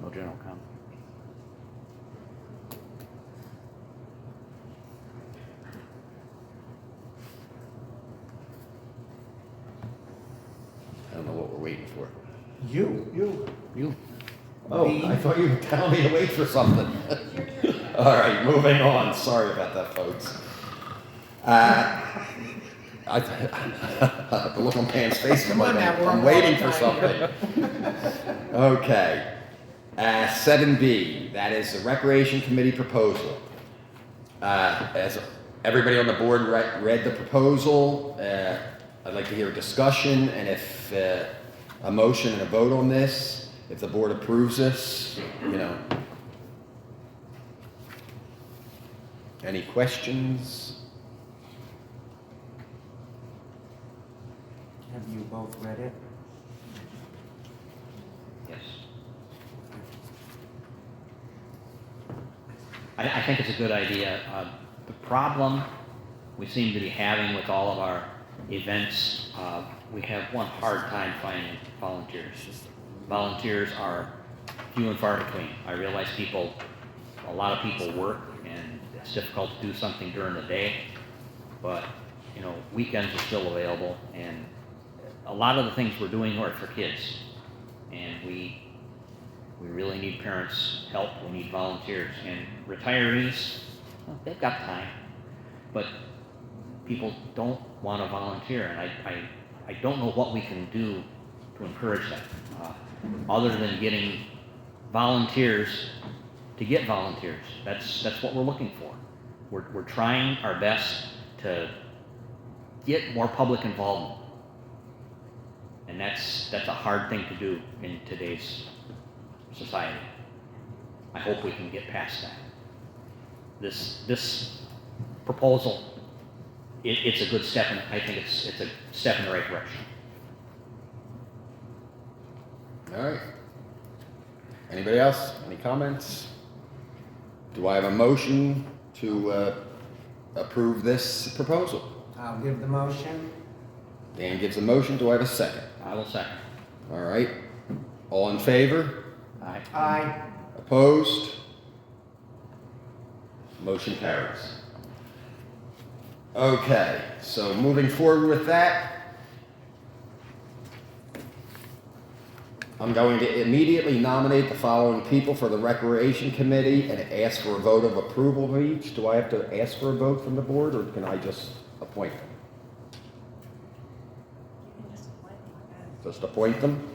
No general comment. I don't know what we're waiting for. You. Oh, Me? I thought you were telling me to wait for something. All right, moving on. Sorry about that, folks. The look on Pam's face, Come on now, we're I'm on waiting for time something. Okay. 7B, that is the Recreation Committee proposal. As everybody on the board read the proposal, I'd like to hear a discussion, and if a motion and a vote on this, if the board approves this, Any questions? Have you both read it? Yes. I think it's a good idea. The problem we seem to be having with all of our events, we have one hard time finding volunteers. Volunteers are few and far between. I realize a lot of people work and it's difficult to do something during the day, but weekends are still available, and a lot of the things we're doing are for kids, and we really need parents' help. We need volunteers, and retirees, well, they've got time, but people don't want to volunteer, and I don't know what we can do to encourage that, other than getting volunteers to get volunteers. That's what we're looking for. We're trying our best to get more public involvement. And that's a hard thing to do in today's society. I hope we can get past that. This proposal, it's a good step, and I think it's a step in the right direction. All right. Anybody else? Any comments? Do I have a motion to approve this proposal? I'll give the motion. Dan gives a motion. Do I have a second? I will second. All right. All in favor? Aye. Aye. Opposed? Motion carries. Okay, so moving forward with that, I'm going to immediately nominate the following people for the Recreation Committee and ask for a vote of approval of each. Do I have to ask for a vote from the board, or can I just appoint them? Just appoint them?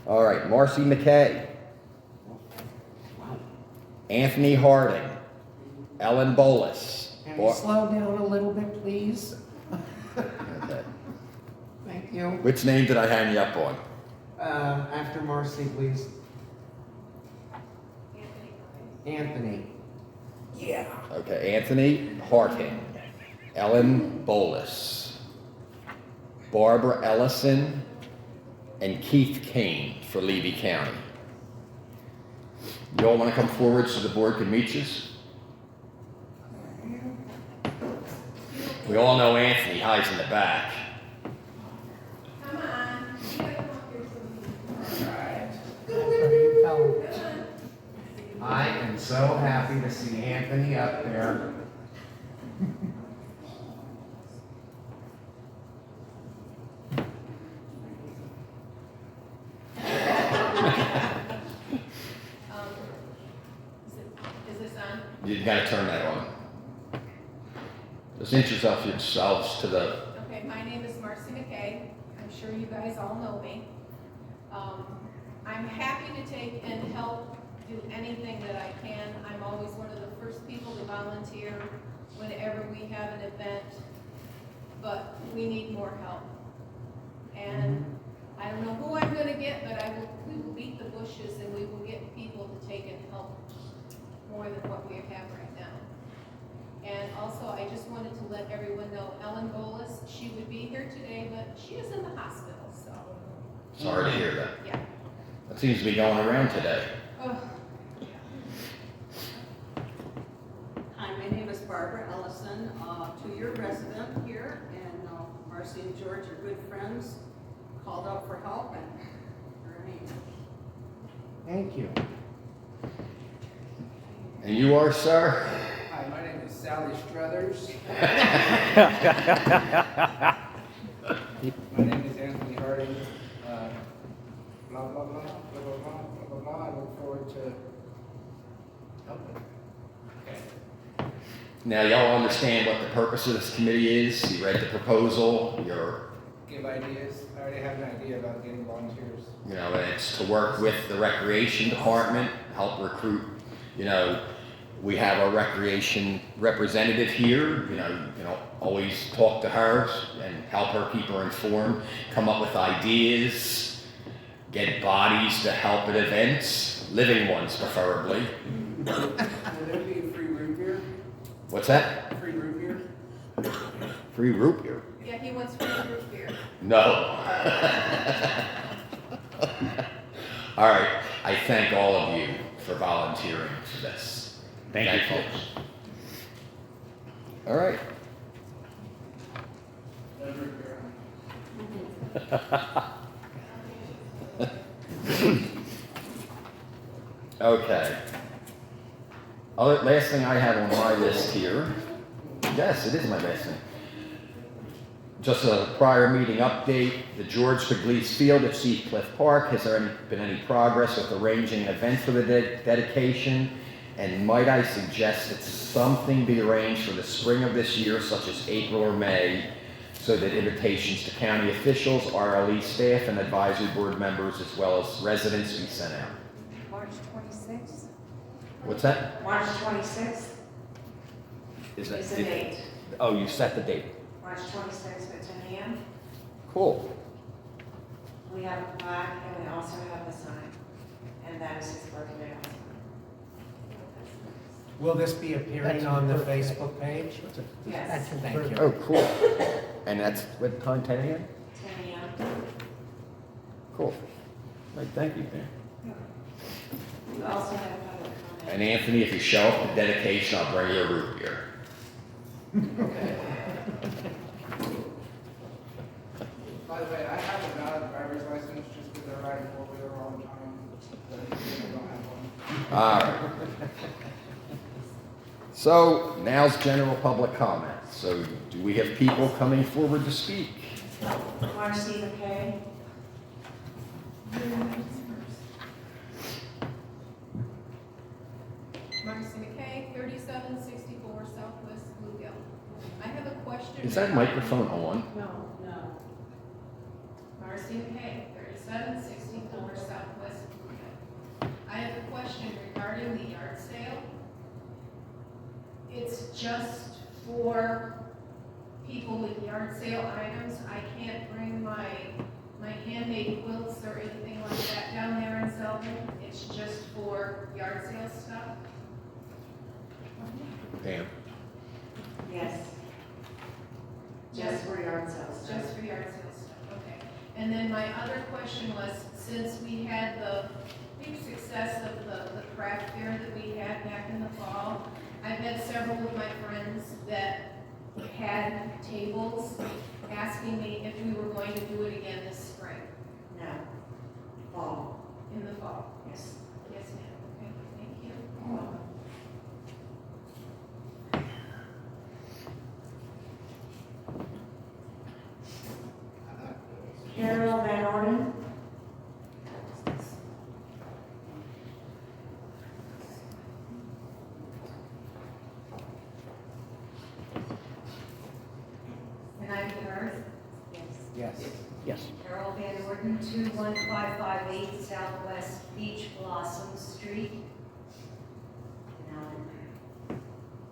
All right, Marcy McKay. Anthony Harding. Ellen Bolus. Can you slow down a little bit, please? Okay. Thank you. Which name did I hang you up on? After Marcy, please. Anthony. Yeah. Okay, Anthony Harding. Ellen Bolus. Barbara Ellison. And Keith Kane for Levy County. You all want to come forward so the board can meet you? We all know Anthony hides in the back. Come on. You gotta come up here so we I am so happy to see Anthony up there. Is this on? You gotta turn that on. Just introduce yourselves to the, Okay, my name is Marcy McKay. I'm sure you guys all know me. I'm happy to take and help do anything that I can. I'm always one of the first people to volunteer whenever we have an event, but we need more help. And I don't know who I'm gonna get, but we will beat the bushes and we will get people to take and help more than what we have right now. And also, I just wanted to let everyone know, Ellen Bolus, she would be here today, but she is in the hospital, so, sorry to hear that. yeah. That seems to be going around today. Oh, Hi, my name is Barbara Ellison, two-year resident here, and Marcy and George are good friends, called out for help, and here I am. Thank you. And you are, sir? Hi, my name is Sally Struthers. My name is Anthony Harding. Blah, blah, blah, blah, blah, blah, blah, blah, blah. I look forward to helping. Okay. Now, y'all understand what the purpose of this committee is? You read the proposal, Give ideas. I already have an idea about getting volunteers. it's to work with the recreation department, help recruit, we have our recreation representative here, always talk to her and help her keep her informed, come up with ideas, get bodies to help at events, living ones preferably. Will there be free root beer? What's that? Free root beer? Free root beer? yeah, he wants free root beer. No. All right, I thank all of you for volunteering for this. Thank you, folks. All right. No root beer. Okay. Last thing I have on my list here. Yes, it is my last thing. Just a prior meeting update. The George Pugliese Field at Seacliff Park. Has there been any progress with arranging an event for the dedication? And might I suggest that something be arranged for the spring of this year, such as April or May, so that invitations to county officials, RLE staff, and advisory board members, as well as residents, be sent out? March 26th? What's that? March 26th Is is the date. Oh, you set the date. March 26th at 10 a.m. Cool. We have a plaque and we also have the sign, and that is his birthday also. Will this be appearing on the Facebook page? Yes, That's his Thank you. birthday. Oh, cool. And that's what time, 10 a.m.? 10 a.m. Cool. Right, thank you, Dan. We also have public comment. And Anthony, if you show up at dedication, I'll bring you a root beer. By the way, I have a valid driver's license just because I ride a four-wheeler all the time. But I don't have one. All right. So now's general public comment. So do we have people coming forward to speak? Marcy McKay. Marcy McKay, 3764 Southwest Bluegill. I have a question. Is that microphone on? No. Marcy McKay, 3764 Southwest Bluegill. I have a question regarding the yard sale. It's just for people with yard sale items. I can't bring my handmade quilts or anything like that down there and sell them. It's just for yard sale stuff. Pam? Yes. Just for yard sales. Just for yard sale stuff, okay. And then my other question was, since we had the big success of the craft fair that we had back in the fall, I've had several of my friends that had tables asking me if we were going to do it again this spring, No. Fall. in the fall. Yes. Yes, ma'am, okay, thank you. Carol Van Orden. And I'm Earth. Yes. Yes. Carol Van Orden, 21558 Southwest Beach Blossom Street.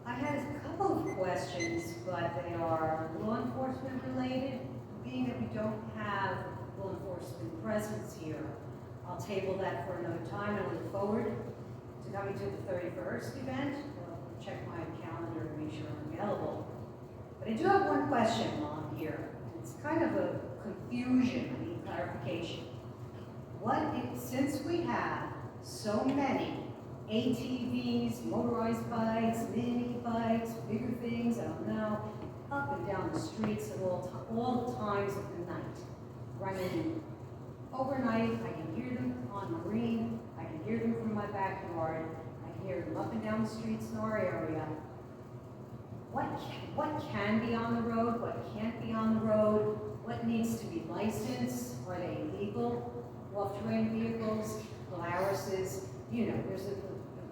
I had a couple of questions, but they are law enforcement related. Being that we don't have law enforcement presence here, I'll table that for another time and look forward to coming to the 31st event. I'll check my calendar to make sure I'm available. But I do have one question while I'm here. It's kind of a confusion, I need clarification. Since we have so many ATVs, motorized bikes, mini bikes, bigger things, I don't know, up and down the streets at all times of the night, running overnight, I can hear them on Marine, I can hear them from my backyard, I can hear them up and down the streets in our area. What can be on the road, what can't be on the road, what needs to be licensed, are they legal, off-terrain vehicles, Polaris's, there's a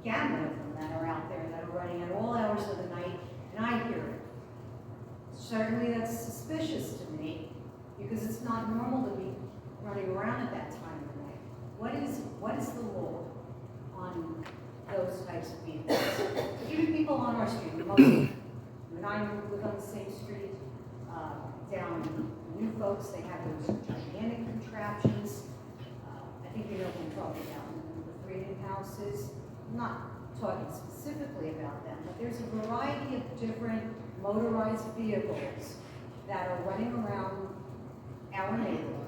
gamut of them that are out there that are running at all hours of the night, and I hear it. Certainly that's suspicious to me, because it's not normal to be running around at that time of the night. What is the law on those types of vehicles? Even people on our street, when I live on the same street, down New Folks, they have those gigantic contraptions. I think you know what I'm talking about, the freedom houses. I'm not talking specifically about them, but there's a variety of different motorized vehicles that are running around our neighborhood,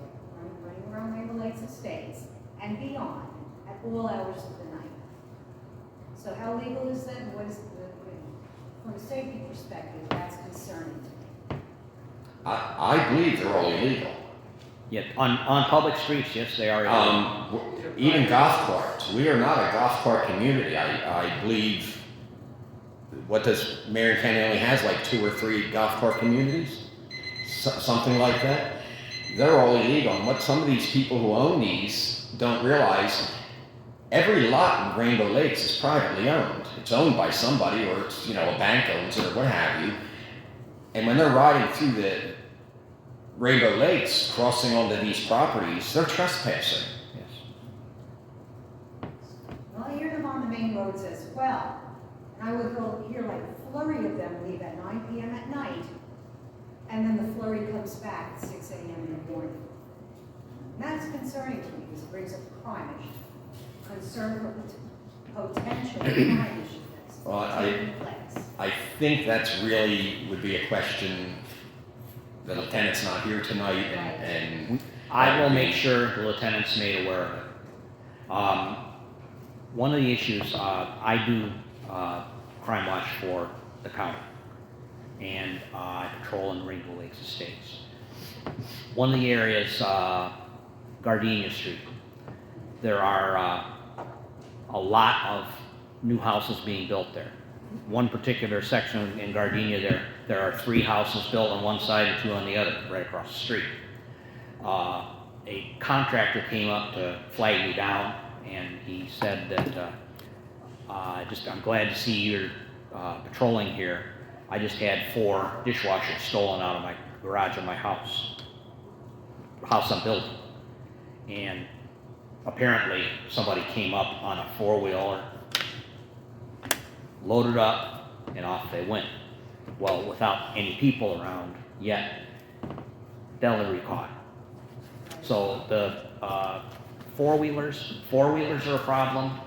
running around Rainbow Lakes Estates and beyond at all hours of the night. So how legal is that? And what is from a safety perspective, that's concerning to me. I believe they're all illegal. Yeah, on public streets, yes, they are illegal. Even golf carts. We are not a golf cart community. I believe, what does Marion County only has, like 2 or 3 golf cart communities? Something like that. They're all illegal. And what some of these people who own these don't realize, every lot in Rainbow Lakes is privately owned. It's owned by somebody, or it's, a bank owns it, or what have you. And when they're riding through the Rainbow Lakes, crossing onto these properties, they're trespassing. Yes. Well, I hear them on the main roads as well. And I would go hear like a flurry of them leave at 9 p.m. at night, and then the flurry comes back at 6 a.m. in the morning. And that's concerning to me because it brings up crime issue, concern for potential crime issues. Well, taking place. I think that's really would be a question, the lieutenant's not here tonight, and I will make sure the lieutenant's made aware of it. One of the issues, I do crime watch for the county, and I patrol in Rainbow Lakes Estates. One of the areas, Gardenia Street, there are a lot of new houses being built there. One particular section in Gardenia, there are 3 houses built on one side and 2 on the other, right across the street. A contractor came up to flag me down, and he said that I'm glad to see you're patrolling here. I just had 4 dishwashers stolen out of my garage of my house I'm building. And apparently somebody came up on a 4-wheeler, loaded up, and off they went. Well, without any people around yet, delivery caught. So the 4-wheelers are a problem.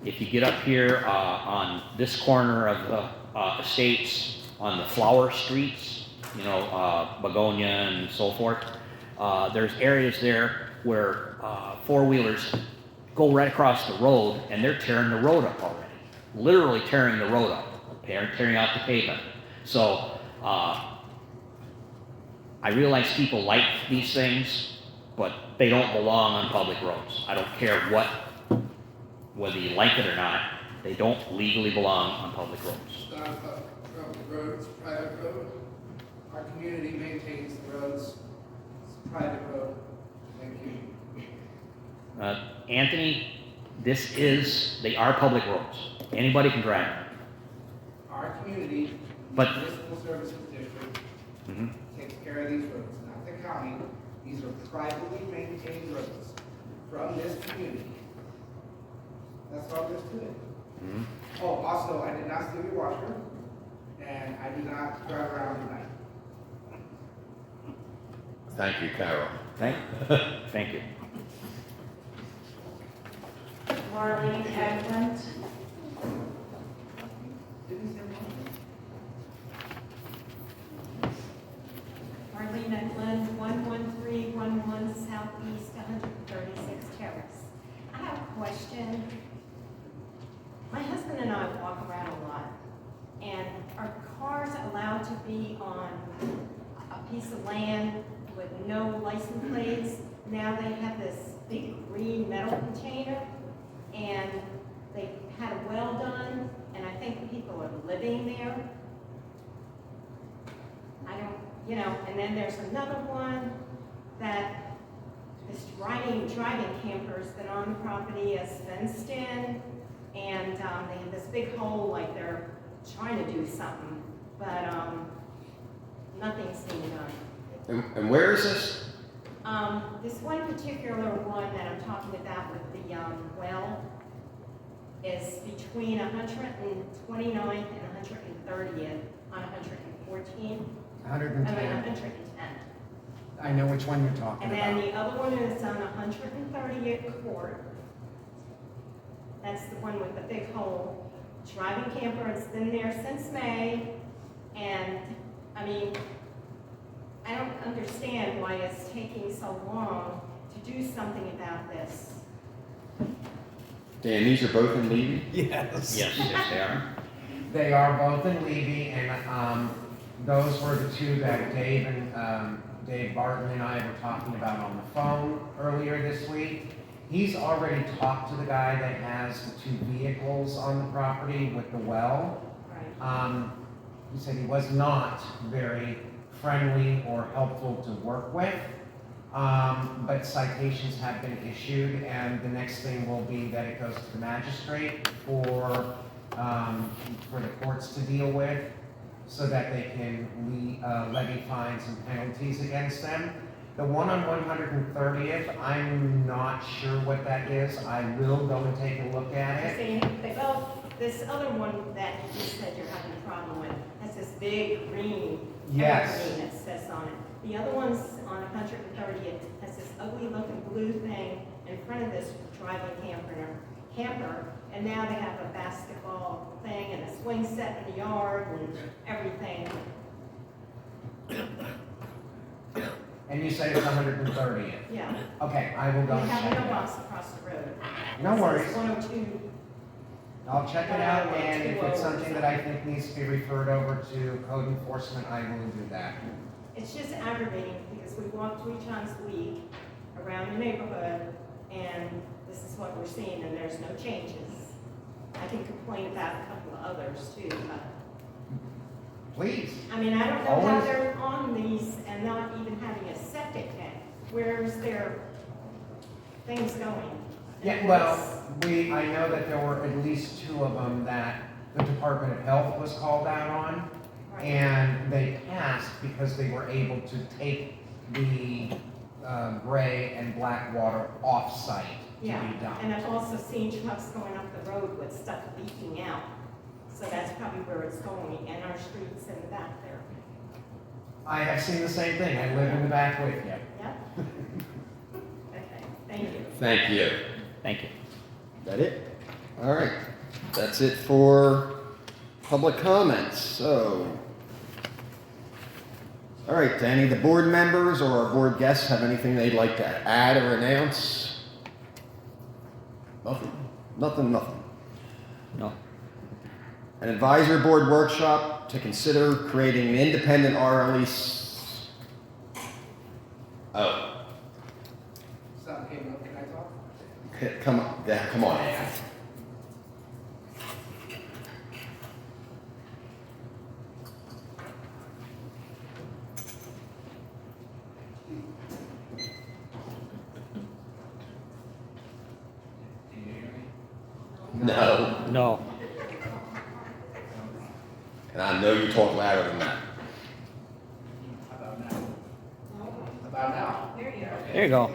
If you get up here on this corner of the estates, on the flower streets, you know, Begonia and so forth, there's areas there where 4-wheelers go right across the road, and they're tearing the road up already. Literally tearing the road up, tearing out the pavement. So I realize people like these things, but they don't belong on public roads. I don't care whether you like it or not, they don't legally belong on public roads. It's not a public road, it's a private road. Our community maintains the roads. It's a private road. Thank you. Anthony, they are public roads. Anybody can drive them. Our community, But- municipal services district, takes care of these roads, not the county. These are privately maintained roads from this community. That's all there is to it. Oh, also, I did not steal your washer, and I did not drive around at night. thank you, Carol. Thank you. Marlene Eklund. Marlene Eklund, 11311 Southeast 136 Terrace. I have a question. My husband and I walk around a lot, and are cars allowed to be on a piece of land with no license plates? Now they have this big green metal container, and they had a well done, and I think people are living there. I don't, you know, and then there's another one that is driving campers that on the property is fenced in, and they have this big hole like they're trying to do something, but nothing's being done. And where is this? This one particular one that I'm talking about with the well is between 129th and 130th on 114. 110. I know which one you're talking And then about. the other one is on 130th Court. That's the one with the big hole. Driving camper, it's been there since May. And, I mean, I don't understand why it's taking so long to do something about this. Dan, these are both in Levy? Yes. Yes, they are. They are both in Levy, and those were the 2 that Dave Barton and I were talking about on the phone earlier this week. He's already talked to the guy that has the 2 vehicles on the property with the well. Right. He said he was not very friendly or helpful to work with, but citations have been issued, and the next thing will be that it goes to the magistrate for the courts to deal with, so that they can levy fines and penalties against them. The one on 130th, I'm not sure what that is. I will go and take a look at it. This other one that you said you're having a problem with has this big green Yes. evergreen that says on it. The other ones on 130th has this ugly looking blue thing in front of this driving camper, and now they have a basketball thing and a swing set in the yard and everything. And you say it's 130th? Yeah. Okay, I will They go and have check a it out. mailbox across the road. No It says worries. 102. I'll check it out, and if it's something that I think needs to be referred over to code enforcement, I will do that. It's just aggravating because we walk 3 times a week around the neighborhood, and this is what we're seeing, and there's no changes. I can complain about a couple of others too, but, Please. I mean, I don't know how Always. they're on these and not even having a septic tank. Where's their things going? Yeah, well, I know that there were at least 2 of them that the Department of Health was called out on, Right. and they passed because they were able to take the gray and black water off-site to Yeah, be dumped. and I've also seen trucks going up the road with stuff leaking out. So that's probably where it's going, and our streets in the back there. I have seen the same thing. I live in the back with you. Yep. Okay, thank you. Thank you. Thank you. That it? All right, that's it for public comments, so. All right, do any of the board members or our board guests have anything they'd like to add or announce? Nothing. No. An advisory board workshop to consider creating an independent RLE. Oh, Something came up, can I talk? come on, yeah, come on. Can you hear me? No, No. and I know you talk louder than that. How about now? About now? There you go. There you go.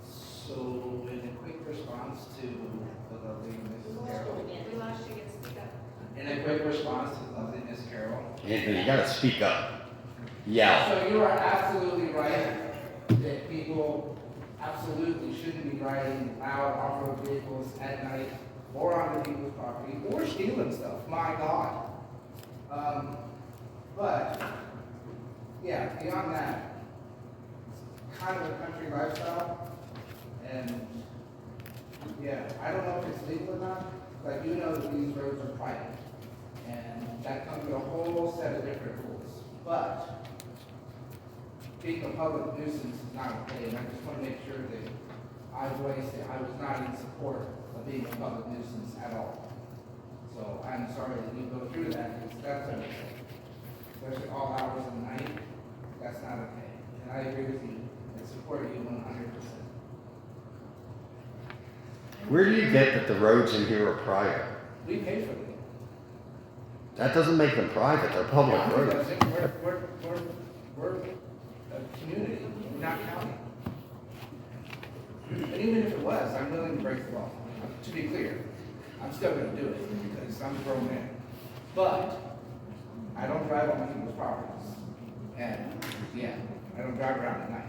So, in a quick response to the lovely Mrs. Carroll, We lost you, get speak up. in a quick response to the lovely Miss Carroll. Anthony, you gotta speak up. Yell. So you are absolutely right that people absolutely shouldn't be driving loud off-road vehicles at night or onto people's property or stealing stuff, my God. But, yeah, beyond that, it's kind of a country lifestyle. And, yeah, I don't know if it's legal or not, but I do know that these roads are private. And that comes with a whole set of different rules. But being a public nuisance is not okay, and I just want to make sure that I voiced that I was not in support of being a public nuisance at all. So I'm sorry that you go through that, because that's okay. Especially all hours of the night, that's not okay. And I agree with you, and support you 100%. Where do you get that the roads in here are private? We pay for them. That doesn't make them private, they're public Yeah, roads. We're a community, we're not county. And even if it was, I'm willing to break the law. To be clear, I'm still gonna do it because I'm a grown man. But I don't drive on people's properties. And, yeah, I don't drive around at night.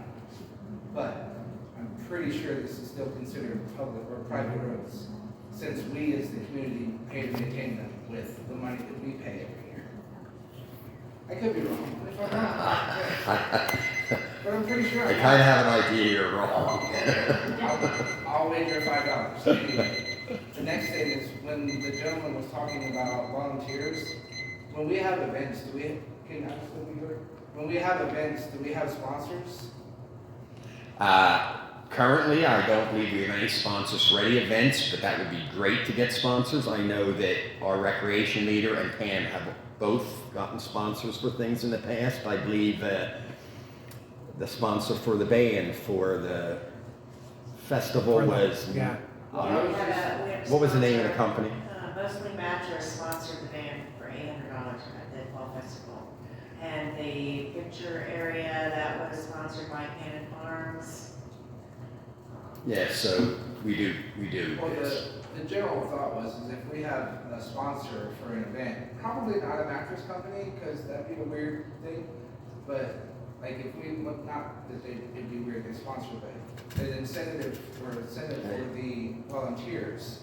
But I'm pretty sure this is still considered public or private roads, since we as the community pay to maintain them with the money that we pay every year. I could be wrong, but if I'm wrong, but I'm pretty sure I I'm kinda have an idea you're wrong. I'll wager $5. Anyway, the next thing is when the gentleman was talking about volunteers, when we have events, can I still be heard? When we have events, do we have sponsors? Currently, I don't believe we have any sponsors-ready events, but that would be great to get sponsors. I know that our recreation leader and Pam have both gotten sponsors for things in the past. I believe the sponsor for the band for the festival was, Yeah. what was the name of the company? Mostly Mattress sponsored the band for $800 at the fall festival. And the picture area, that was sponsored by Cannon Farms. Yeah, so we do. Well, the general thought was, is if we have a sponsor for an event, probably not a mattress company, because that'd be a weird thing, but like if we, not that it'd be weird they sponsor, but an incentive for the volunteers.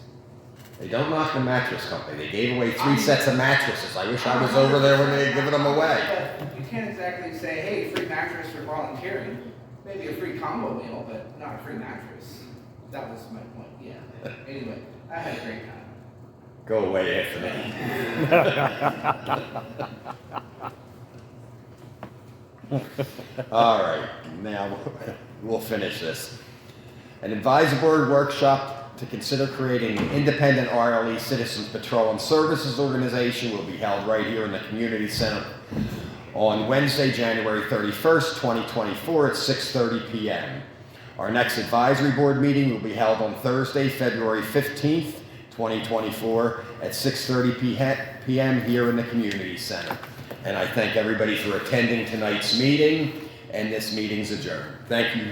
They don't knock the mattress company. They gave away 3 sets of mattresses. I wish I was over there when they had given them away. But you can't exactly say, hey, free mattress for volunteering. Maybe a free combo meal, but not a free mattress. That was my point, yeah. Anyway, I had a great time. Go away, Anthony. All right, now we'll finish this. An advisory board workshop to consider creating an independent RLE Citizens Patrol and Services organization will be held right here in the community center on Wednesday, January 31st, 2024 at 6:30 p.m. Our next advisory board meeting will be held on Thursday, February 15th, 2024 at 6:30 p.m. here in the community center. And I thank everybody for attending tonight's meeting, and this meeting's adjourned. Thank you.